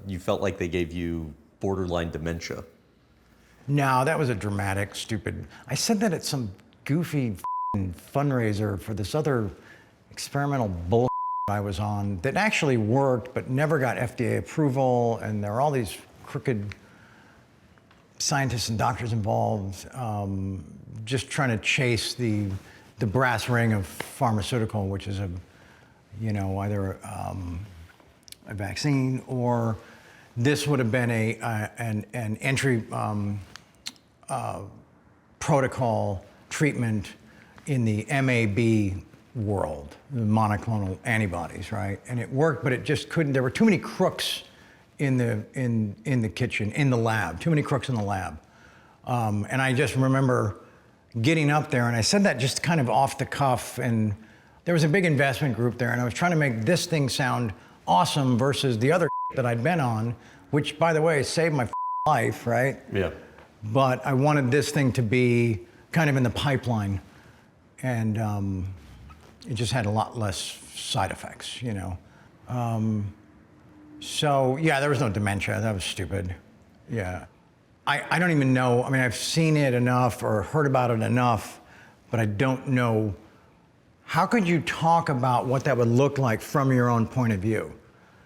you felt like they gave you borderline dementia. No, that was a dramatic, stupid... I said that at some goofy fundraiser for this other experimental bullshit I was on that actually worked but never got FDA approval, and there are all these crooked scientists and doctors involved just trying to chase the brass ring of pharmaceutical, which is either a vaccine or this would have been an entry protocol treatment in the MAB world, the monoclonal antibodies, right? And it worked, but it just couldn't. There were too many crooks in the kitchen, in the lab. Too many crooks in the lab. And I just remember getting up there, and I said that just kind of off the cuff, and there was a big investment group there, and I was trying to make this thing sound awesome versus the other that I'd been on, which, by the way, saved my life, right? Yeah. But I wanted this thing to be kind of in the pipeline, and it just had a lot less side effects, So, yeah, there was no dementia. That was stupid. Yeah. I don't even know. I mean, I've seen it enough or heard about it enough, but I don't know. How could you talk about what that would look like from your own point of view?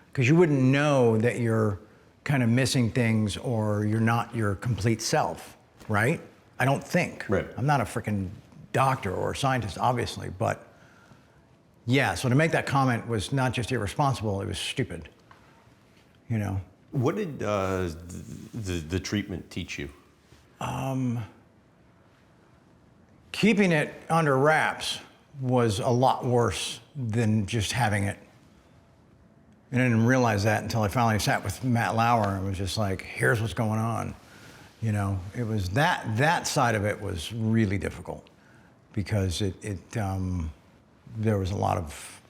Because you wouldn't know that you're kind of missing things or you're not your complete self, right? I don't think. Right. I'm not a freaking doctor or a scientist, obviously, but yeah, so to make that comment was not just irresponsible, it was stupid, What did the treatment teach you? Keeping it under wraps was a lot worse than just having it. And I didn't realize that until I finally sat with Matt Lauer and was just like, here's what's going on. You know, it was that side of it was really difficult because there was a lot of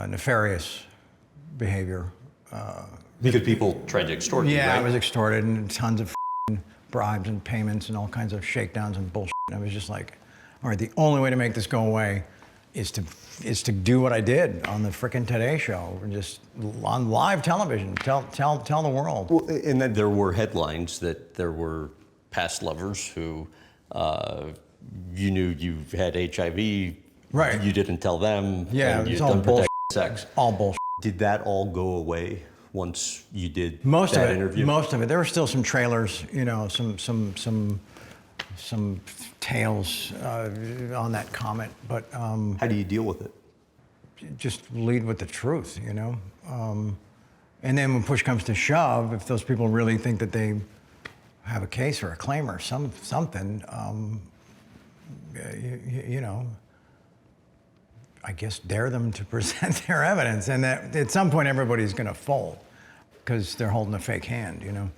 nefarious behavior. Because people tried to extort you, Yeah, right? I was extorted and tons of bribes and payments and all kinds of shakedowns and bullshit. And I was just like, all right, the only way to make this go away is to do what I did on the frickin' Today Show, just on live television, tell the world. Well, and then there were headlines that there were past lovers who you knew you had HIV, Right. You didn't tell them, Yeah, and it's you'd all done bullshit. protected sex. All bullshit. Did that all go away once you did Most that of it. interview? Most of it. There were still some trailers, you know, some tales on that comment, but How do you deal with it? just lead with the truth, you know. And then when push comes to shove, if those people really think that they have a case or a claim or something, you know, I guess dare them to present their evidence, and that at some point everybody's going to fold because they're holding a fake hand, you know.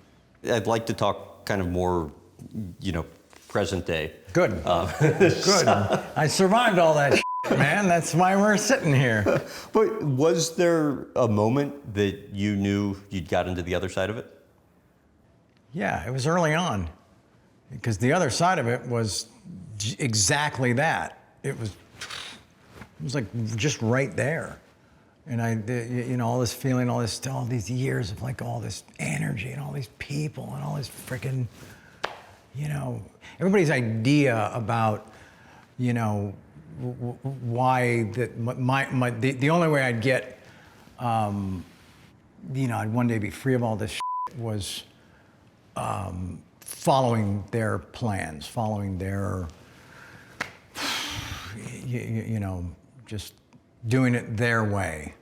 I'd like to talk kind of more, you know, present day. Good. Good. I survived all that shit, man. That's why we're sitting here. But was there a moment that you knew you'd got into the other side of it? Yeah, it was early on, because the other side of it was exactly that. It was like just right there. And you know, all this feeling, all these years of like all this energy and all these people and all this freaking, you know, everybody's idea about, you know, why that the only way I'd get, you know, I'd one day be free of all this was following their plans, following their, you know, just doing it their way.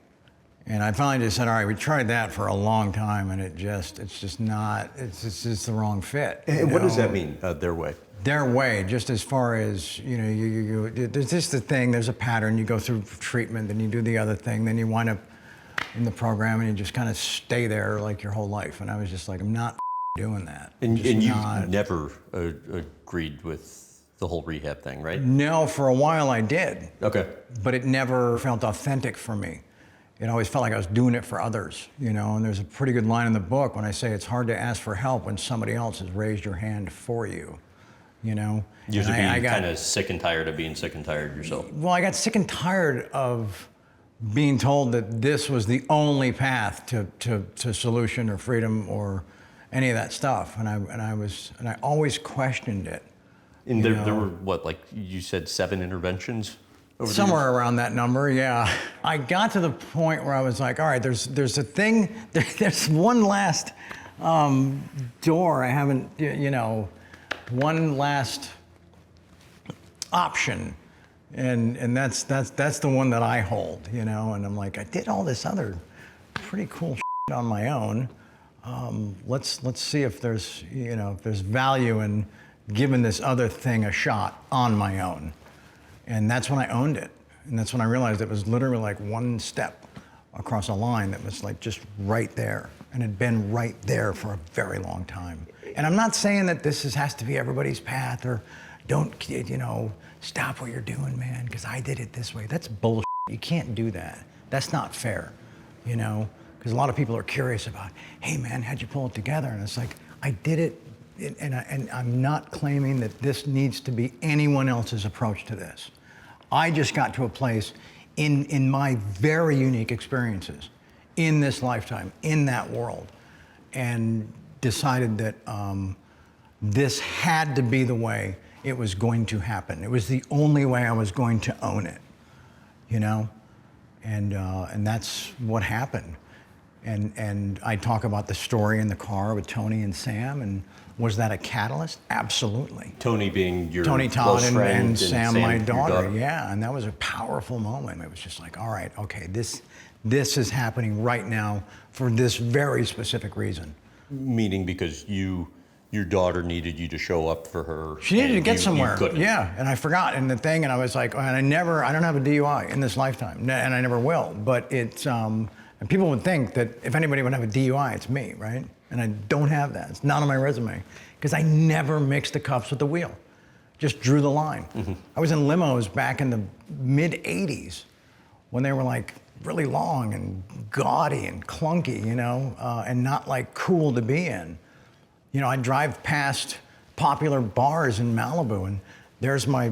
And I finally just said, all right, we tried that for a long time, and it's just the wrong fit. And what does that mean, their way? Their way, just as far as, you know, there's just the thing, there's a pattern, you go through treatment, then you do the other thing, then you wind up in the program and you just kind of stay there like your whole life. And I was just like, I'm not doing that. And you never agreed with the whole rehab thing, right? No, for a while I did. Okay. But it never felt authentic for me. It always felt like I was doing it for others, you know, and there's a pretty good line in the book when I say it's hard to ask for help when somebody else has raised your hand for you, you know? Usually being kind of sick and tired of being sick and tired yourself. Well, I got sick and tired of being told that this was the only path to solution or freedom or any of that stuff, and I always questioned it. And there were, what, like you said, 7 interventions? Somewhere around that number, yeah. I got to the point where I was like, all right, there's a thing, there's one last door I haven't, you know, one last option, and that's the one that I hold, you know. And I'm like, I did all this other pretty cool shit on my own. Let's see if there's, you know, if there's value in giving this other thing a shot on my own. And that's when I owned it. And that's when I realized it was literally like one step across a line that was like just right there, and had been right there for a very long time. And I'm not saying that this has to be everybody's path, or don't, you know, stop what you're doing, man, because I did it this way. That's bullshit. You can't do that. That's not fair, you know? Because a lot of people are curious about, hey man, how'd you pull it together? And it's like, I did it, and I'm not claiming that this needs to be anyone else's approach to this. I just got to a place in my very unique experiences in this lifetime, in that world, and decided that this had to be the way it was going to happen. It was the only way I was going to own it, you know? And that's what happened. And I talk about the story in the car with Tony and Sam, and was that a catalyst? Absolutely. Tony being your Tony Todd close friend and Sam, my daughter. Your Yeah, and that was a powerful moment. It was just like, all right, okay, this is happening right now for this very specific reason. Meaning because your daughter needed you to show up for her. She needed to get somewhere. You couldn't. Yeah, and I forgot in the thing, and I was like, and I don't have a DUI in this lifetime, and I never will. But it's, and people would think that if anybody would have a DUI, it's me, right? And I don't have that. It's not on my resume. Because I never mixed the cuffs with the wheel. Just drew the line. Mm-hmm. I was in limos back in the mid-'80s when they were like really long and gaudy and clunky, you know, and not like cool to be in. You know, I'd drive past popular bars in Malibu, and there's my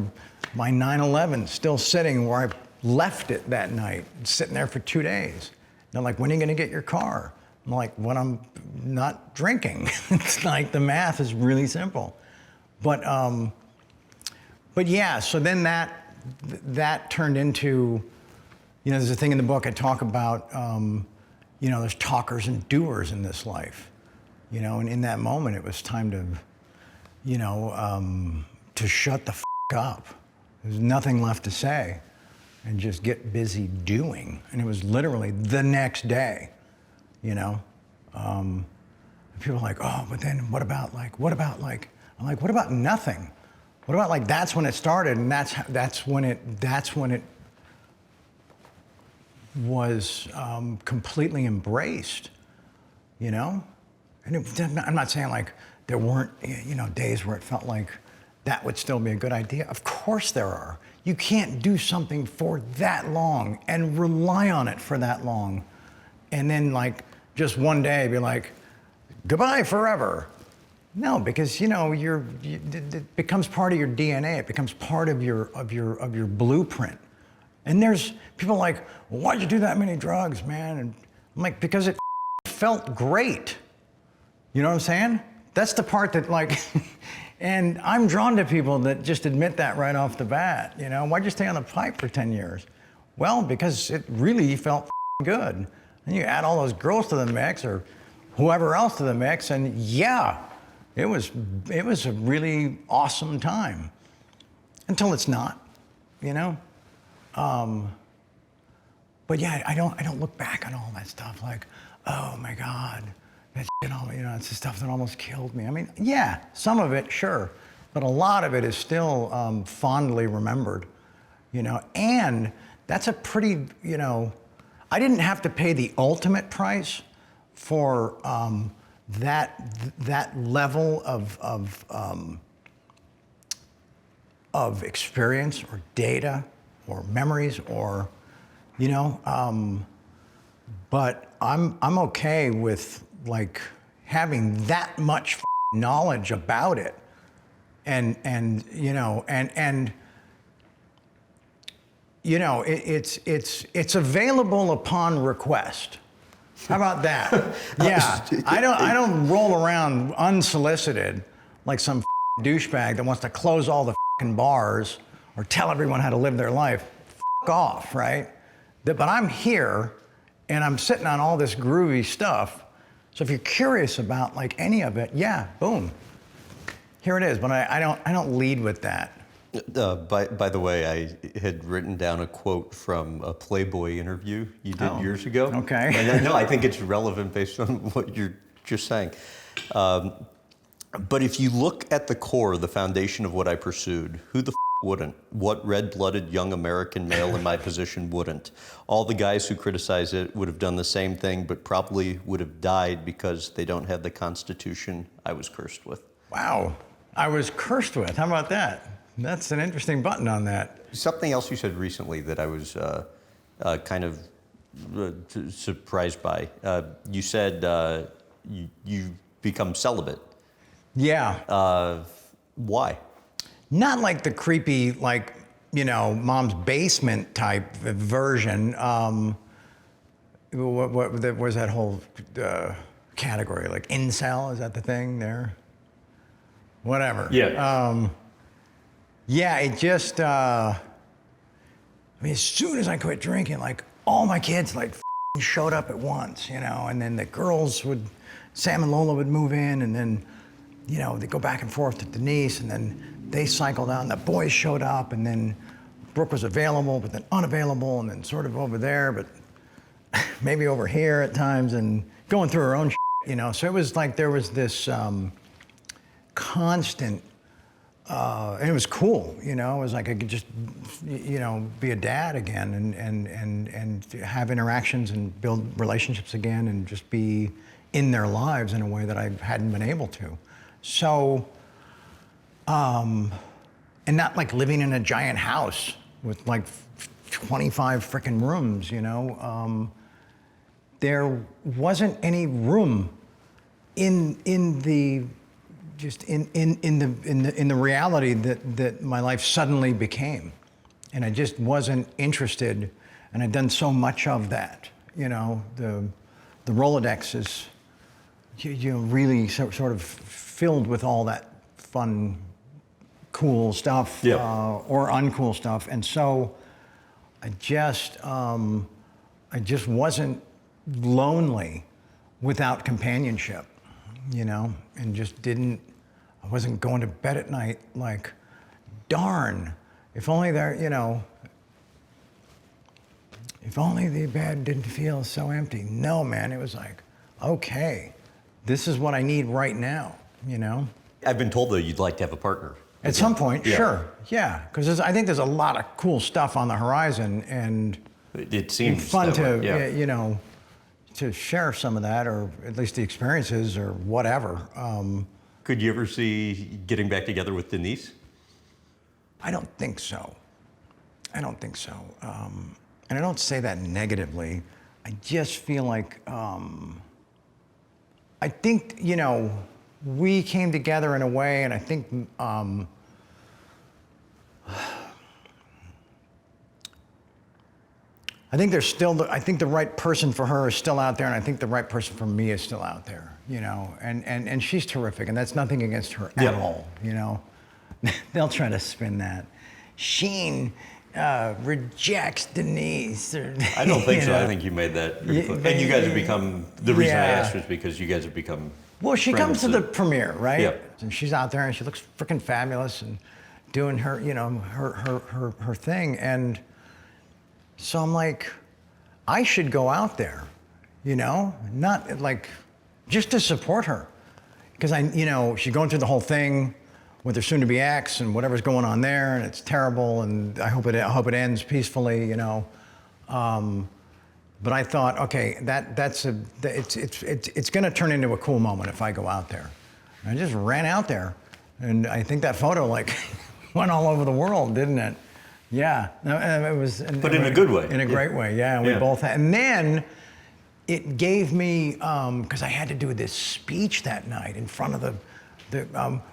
911 still sitting where I left it that night, sitting there for 2 days. They're like, when are you gonna get your car? I'm like, when I'm not drinking. It's like the math is really simple. But yeah, so then that turned into, you know, there's a thing in the book I talk about, you know, there's talkers and doers in this life. You know, and in that moment, it was time to, you know, to shut the up. There's nothing left to say and just get busy doing. And it was literally the next day, you know. People are like, oh, but then what about like, I'm like, what about nothing? What about like, that's when it started, and that's when it was completely embraced, you know? And I'm not saying like there weren't, you know, days where it felt like that would still be a good idea. Of course there are. You can't do something for that long and rely on it for that long. And then like just one day be like, goodbye forever. No, because you know, it becomes part of your DNA. It becomes part of your blueprint. And there's people like, well, why'd you do that many drugs, man? And I'm like, because it felt great. You know what I'm saying? That's the part that like, and I'm drawn to people that just admit that right off the bat. You know, why'd you stay on the pipe for 10 years? Well, because it really felt good. And you add all those girls to the mix or whoever else to the mix, and yeah, it was a really awesome time. Until it's not, you know? But yeah, I don't look back on all that stuff like, oh my God, that shit, you know, it's the stuff that almost killed me. I mean, yeah, some of it, sure, but a lot of it is still fondly remembered, you know, and that's a pretty, you know, I didn't have to pay the ultimate price for that level of experience or data or memories or, you know, but I'm okay with like having that much knowledge about it, and you know, and you know, it's available upon request. How about that? Yeah, I don't roll around unsolicited like some douchebag that wants to close all the bars or tell everyone how to live their life. Off, right? But I'm here and I'm sitting on all this groovy stuff. So if you're curious about like any of it, yeah, boom, here it is. But I don't lead with that. By the way, I had written down a quote from a Playboy interview you did years ago. Okay. And I think it's relevant based on what you're just saying. But if you look at the core, the foundation of what I pursued, who the wouldn't? What red-blooded young American male in my position wouldn't? All the guys who criticize it would have done the same thing, but probably would have died because they don't have the Constitution I was cursed with. Wow. I was cursed with. How about that? That's an interesting button on that. Something else you said recently that I was kind of surprised by. You said you become celibate. Yeah. Why? Not like the creepy, like, you know, mom's basement type version. What was that whole category? Like incel, is that the thing there? Whatever. Yeah. Yeah, it just, I mean, as soon as I quit drinking, like all my kids like showed up at once, you know, and then the girls Sam and Lola would move in, and then, you know, they'd go back and forth to Denise, and then they cycled out, and the boys showed up, and then Brooke was available, but then unavailable, and then sort of over there, but maybe over here at times, and going through her own shit, you know. So it was like there was this constant, and it was cool, you know. It was like I could just, you know, be a dad again and have interactions and build relationships again and just be, in their lives in a way that I hadn't been able to. So, and not like living in a giant house with like 25 freaking rooms, you know. There wasn't any room in the reality that my life suddenly became, and I just wasn't interested. And I'd done so much of that, you know. The Rolodex is, you know, really sort of filled with all that fun, cool stuff, or uncool stuff, and so I just wasn't lonely without companionship, you know, and I wasn't going to bed at night like, darn, if only you know, if only the bed didn't feel so empty. No, man, it was like, okay, this is what I need right now, you know? I've been told, though, you'd like to have a partner. At some point, sure, yeah, because I think there's a lot of cool stuff on the horizon, and it seems fun to, you know, to share some of that, or at least the experiences, or whatever. Could you ever see getting back together with Denise? I don't think so. I don't think so. And I don't say that negatively. I just feel like, I think, you know, we came together in a way, and I think, I think there's still, I think the right person for her is still out there, and I think the right person for me is still out there, you know, and she's terrific, and that's nothing against her at all, you know. They'll try to spin that. Sheen rejects Denise. Or, I don't think so. I think you made that. And you guys have become, the reason I asked was because you guys have become Well, she comes to the premiere, right? Yep. And she's out there, and she looks freaking fabulous, and doing her, you know, her thing. And so I'm like, I should go out there, you know, not like, just to support her. Because you know, she's going through the whole thing with her soon-to-be ex and whatever's going on there, and it's terrible, and I hope it ends peacefully, you know. But I thought, okay, it's going to turn into a cool moment if I go out there. And I just ran out there, and I think that photo like went all over the world, didn't it? Yeah, it was. But in a good way. In a great way, yeah. And we both had, and then it gave me, because I had to do this speech that night in front of the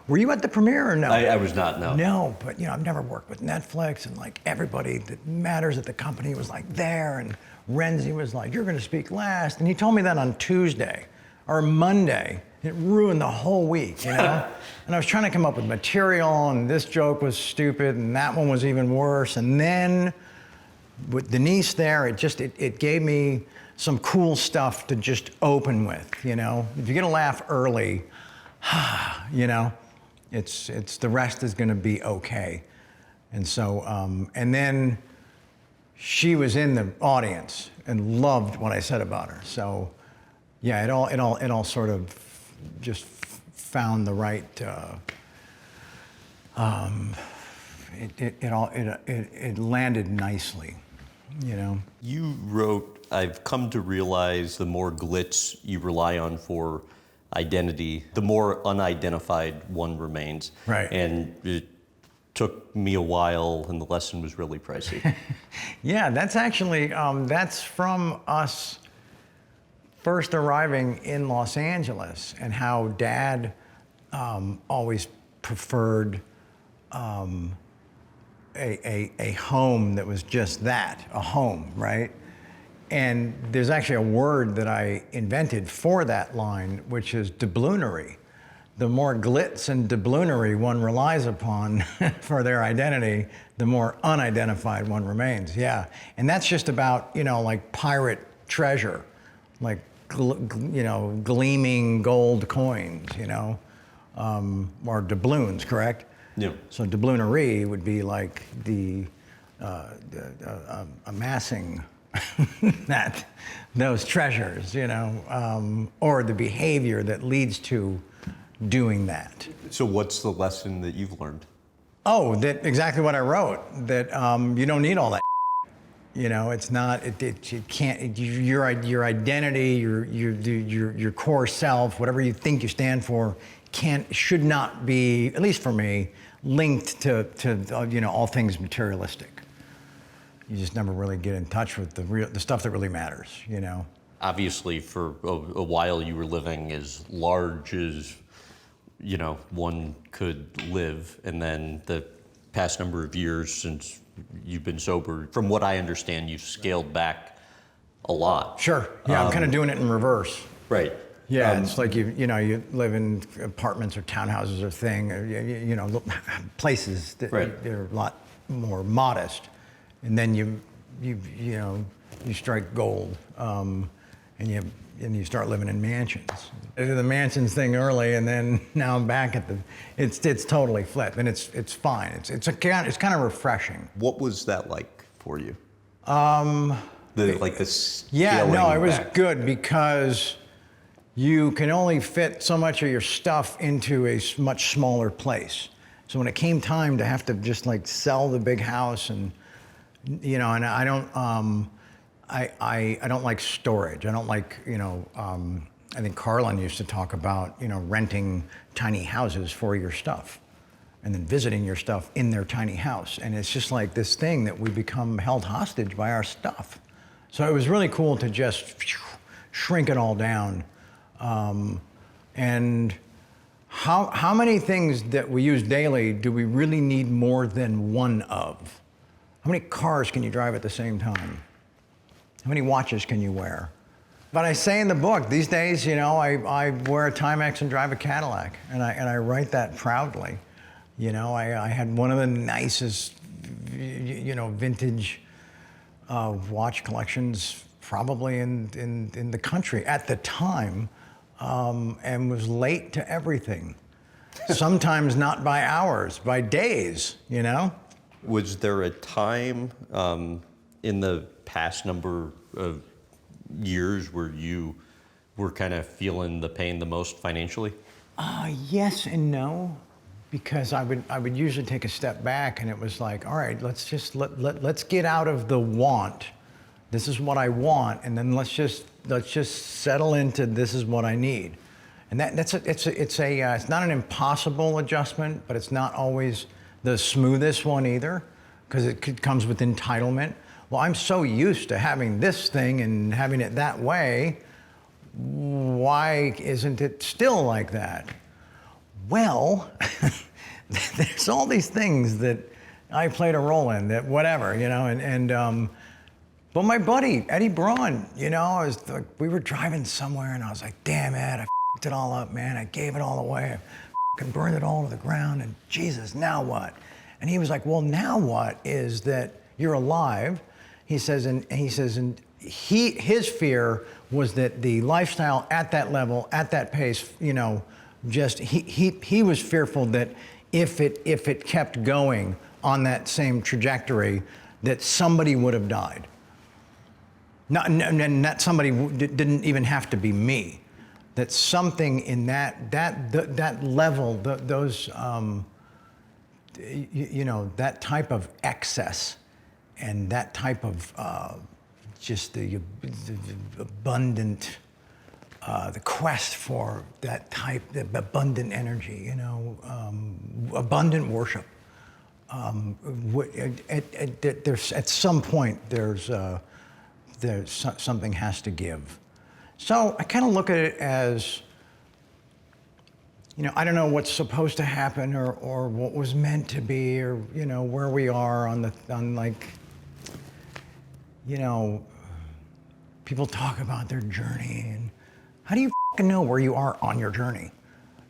were you at the premiere or no? I was not, no. No, but you know, I've never worked with Netflix, and like everybody that matters at the company was like there, and Renzi was like, you're gonna speak last. And he told me that on Tuesday or Monday. It ruined the whole week, you know? And I was trying to come up with material, and this joke was stupid, and that one was even worse. And then with Denise there, it gave me some cool stuff to just open with, you know? If you get a laugh early, you know, it's the rest is going to be okay. And so, and then she was in the audience and loved what I said about her. So, yeah, it all sort of just found the right. It landed nicely, you know. You wrote, "I've come to realize the more glitz you rely on for identity, the more unidentified one remains." Right. And it took me a while, and the lesson was really pricey. Yeah, that's actually, that's from us first arriving in Los Angeles, and how Dad always preferred a home that was just that, a home, right? And there's actually a word that I invented for that line, which is doubloonary. The more glitz and doubloonary one relies upon for their identity, the more unidentified one remains. Yeah, and that's just about, you know, like pirate treasure, like, you know, gleaming gold coins, you know, or doubloons, correct? Yeah. So doubloonary would be like the amassing those treasures, you know, or the behavior that leads to doing that. So what's the lesson that you've learned? Oh, that exactly what I wrote, that you don't need all that. You know, it's not. It can't. Your identity, your core self, whatever you think you stand for, should not be, at least for me, linked to all things materialistic. You just never really get in touch with the stuff that really matters. You know. Obviously, for a while, you were living as large as one could live, and then the past number of years since you've been sober, from what I understand, you've scaled back a lot. Sure. Yeah, I'm kind of doing it in reverse. Right. Yeah, it's like you live in apartments or townhouses or places that they're a lot more modest, and then you strike gold, and you start living in mansions. I did the mansions thing early, and then now I'm back at it's totally flipped, and it's fine. It's kind of refreshing. What was that like for you? It was good because you can only fit so much of your stuff into a much smaller place. So when it came time to have to just like sell the big house and I don't. I don't like storage. I don't like, I think Carlin used to talk about, renting tiny houses for your stuff and then visiting your stuff in their tiny house. And it's just like this thing that we become held hostage by our stuff. So it was really cool to just shrink it all down. And how many things that we use daily do we really need more than one of? How many cars can you drive at the same time? How many watches can you wear? But I say in the book, these days, I wear a Timex and drive a Cadillac, and I write that proudly. I had one of the nicest, vintage watch collections probably in the country at the time, and was late to everything. Sometimes not by hours, by days, Was there a time in the past number of years where you were kind of feeling the pain the most financially? Yes and no, because I would usually take a step back, and it was like, all right, let's just let's get out of the want. This is what I want, and then let's just settle into this is what I need. And it's not an impossible adjustment, but it's not always the smoothest one either, because it comes with entitlement. Well, I'm so used to having this thing and having it that way. Why isn't it still like that? Well, there's all these things that I played a role in, that whatever, but my buddy, Eddie Braun, we were driving somewhere, and I was like, damn, Ed, I f***ed it all up, man. I gave it all away. I f***ing burned it all to the ground, and Jesus, now what? And he was like, well, now what is that you're alive. He says, and his fear was that the lifestyle at that level, at that pace, he was fearful that if it kept going on that same trajectory, that somebody would have died. And that somebody didn't even have to be me. That something in that level, that type of excess, and that type of just the abundant, the quest for that type, the abundant energy, abundant worship. There's at some point there's something has to give. So I kind of look at it as, I don't know what's supposed to happen or what was meant to be, or where we are people talk about their journey, and how do you know where you are on your journey?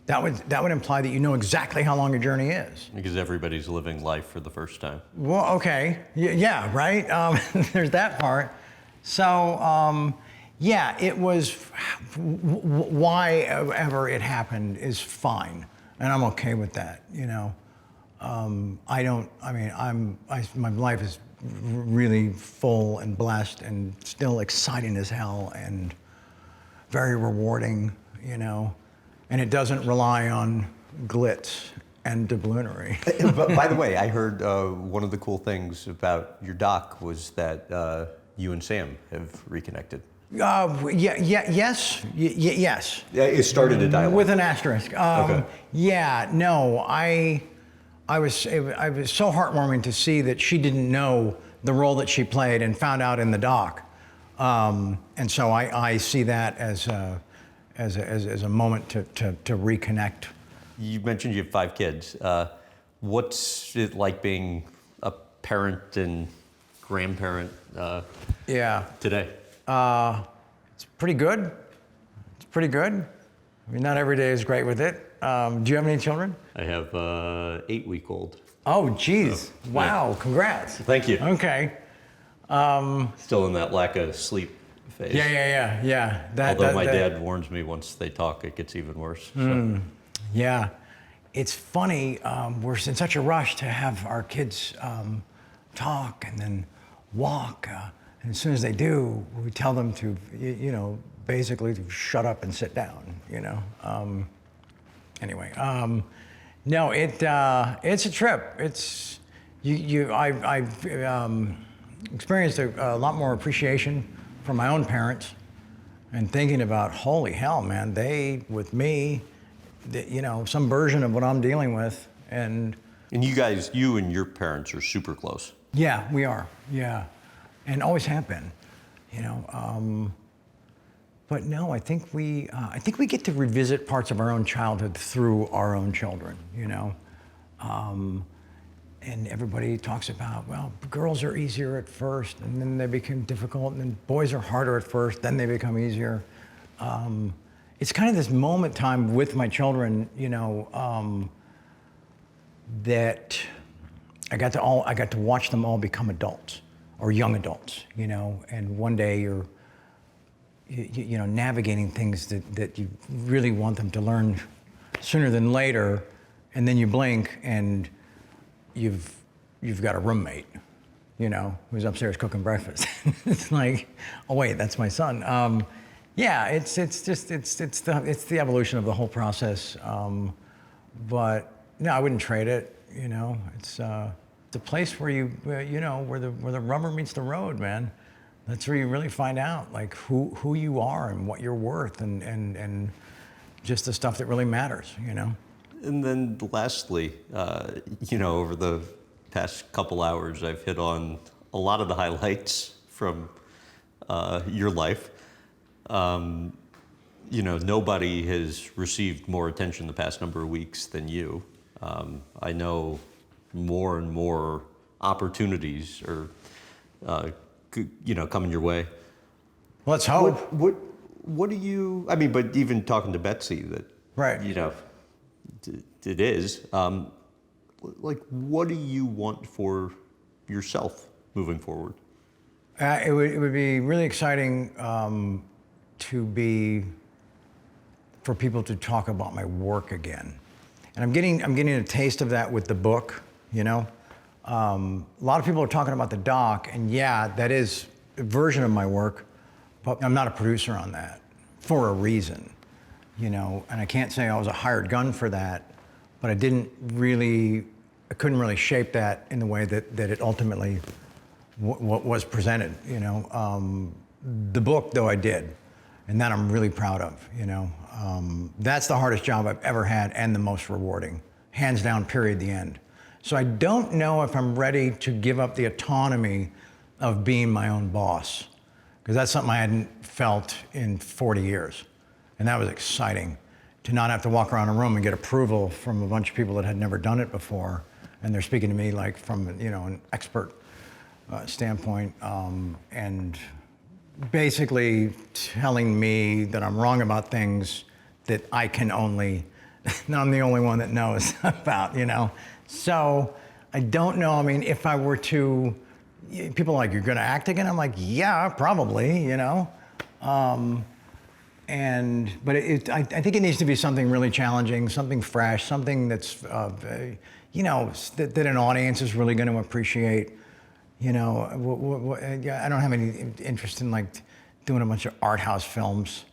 That would imply that you know exactly how long your journey is. Because everybody's living life for the first time. Well, okay, yeah, right. There's that part. So, it was why ever it happened is fine, and I'm okay with that. My life is really full and blessed and still exciting as hell and very rewarding, and it doesn't rely on glitz and doubloonary. But by the way, I heard one of the cool things about your doc was that you and Sam have reconnected. Yes. Yeah, it started a dialogue. With an asterisk. Okay. Yeah, no, it was so heartwarming to see that she didn't know the role that she played and found out in the doc. And so I see that as a moment to reconnect. You mentioned you have 5 kids. What's it like being a parent and grandparent today? It's pretty good. I mean, not every day is great with it. Do you have any children? I have 8-week-old. Oh, geez. So, wow, yeah. Congrats. Thank you. Okay. Still in that lack of sleep phase. Yeah. Although my dad warns me once they talk, it gets even worse. So. Yeah. It's funny, we're in such a rush to have our kids talk and then walk. And as soon as they do, we tell them to, basically to shut up and sit down, Anyway, no, it's a trip. I've experienced a lot more appreciation from my own parents and thinking about, holy hell, man, with me, some version of what I'm dealing with. And you and your parents are super close. Yeah, we are, yeah. And always have been, But no, I think we get to revisit parts of our own childhood through our own children, And everybody talks about, well, girls are easier at first, and then they become difficult, and then boys are harder at first, then they become easier. It's kind of this moment time with my children, that I got to watch them all become adults or young adults, and one day you're navigating things that you really want them to learn sooner than later, and then you blink and you've got a roommate, who's upstairs cooking breakfast. It's like, oh wait, that's my son. Yeah, it's the evolution of the whole process. But no, I wouldn't trade it. It's a place where where the rubber meets the road, man. That's where you really find out like who you are and what you're worth and just the stuff that really matters, And then lastly, over the past couple hours, I've hit on a lot of the highlights from your life. Nobody has received more attention the past number of weeks than you. I know more and more opportunities are, coming your way. Let's hope. What do you? I mean, but even talking to Betsy, that right. It is. What do you want for yourself moving forward? It would be really exciting for people to talk about my work again, and I'm getting a taste of that with the book. A lot of people are talking about the doc, and yeah, that is a version of my work, but I'm not a producer on that for a reason. And I can't say I was a hired gun for that, but I couldn't really shape that in the way that it ultimately was presented, The book, though, I did, and that I'm really proud of, That's the hardest job I've ever had and the most rewarding, hands down, period, the end. So I don't know if I'm ready to give up the autonomy of being my own boss, because that's something I hadn't felt in 40 years. And that was exciting, to not have to walk around a room and get approval from a bunch of people that had never done it before. And they're speaking to me like from, an expert standpoint, and basically telling me that I'm wrong about things that I'm the only one that knows about, So I don't know, if I were to, people are like, you're gonna act again? I'm like, yeah, probably, But I think it needs to be something really challenging, something fresh, something that's, that an audience is really going to appreciate. I don't have any interest in doing a bunch of art house films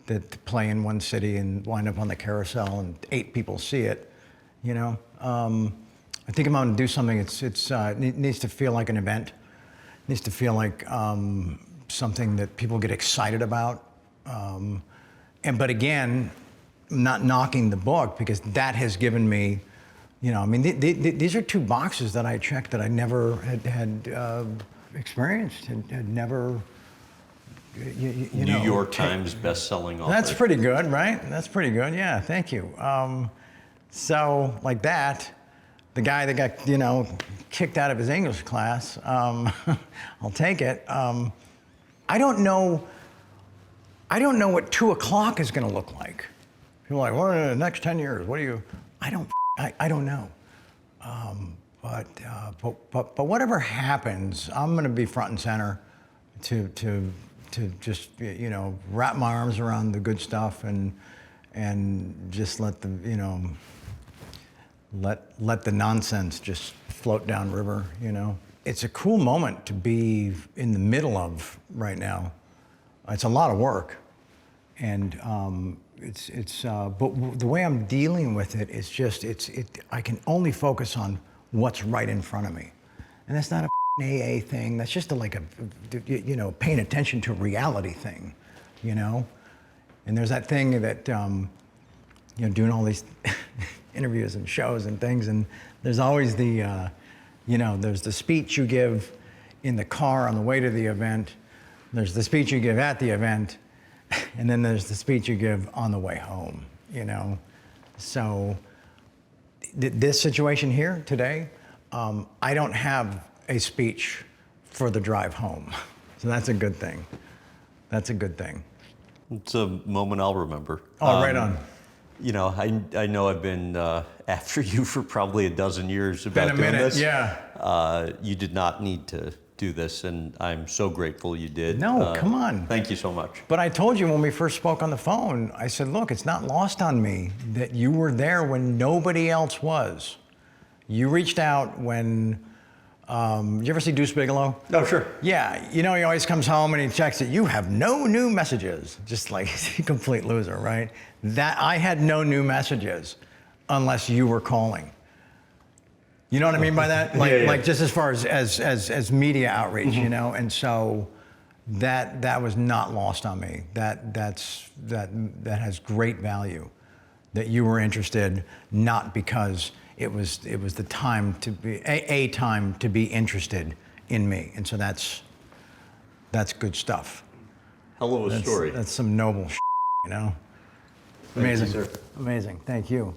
that play in one city and wind up on the carousel and 8 people see it. You know, I think I'm going to do something. It needs to feel like an event. It needs to feel like something that people get excited about. But again, I'm not knocking the book because that has given me, you know, I mean, these are 2 boxes that I checked that I never had experienced, had never. New York Times best-selling author. That's pretty good, right? That's pretty good. Yeah, thank you. So like that, the guy that got, you know, kicked out of his English class, I'll take it. I don't know what 2 o'clock is going to look like. People are like, what in the next 10 years? What do you? I don't know. But whatever happens, I'm going to be front and center to just, you know, wrap my arms around the good stuff and just let the, you know, let the nonsense just float downriver, you know. It's a cool moment to be in the middle of right now. It's a lot of work, and but the way I'm dealing with it is just I can only focus on what's right in front of me, and that's not a AA thing. That's just you know, paying attention to reality thing, you know. And there's that thing that you know, doing all these interviews and shows and things, and there's always the you know, there's the speech you give in the car on the way to the event, there's the speech you give at the event, and then there's the speech you give on the way home, you know. So this situation here today, I don't have a speech for the drive home. So that's a good thing. That's a good thing. It's a moment I'll remember. Oh, right on. You know, I know I've been after you for probably a dozen years about doing this. Been a minute, yeah. You did not need to do this, and I'm so grateful you did. No, come on. Thank you so much. But I told you when we first spoke on the phone, I said, look, it's not lost on me that you were there when nobody else was. You reached out when, you ever see Deuce Bigelow? Oh, sure. Yeah, you know, he always comes home and he checks it. You have no new messages. Just like he's a complete loser, right? That I had no new messages unless you were calling. You know what I mean by that? Like, yeah. Like just as far as media outreach, you know? And so that was not lost on me. That has great value, that you were interested, not because it was the time to be, a time to be interested in me. And so that's good stuff. Hell of a story. That's some noble shit, you know? Amazing. Thank you, sir. Amazing, thank you.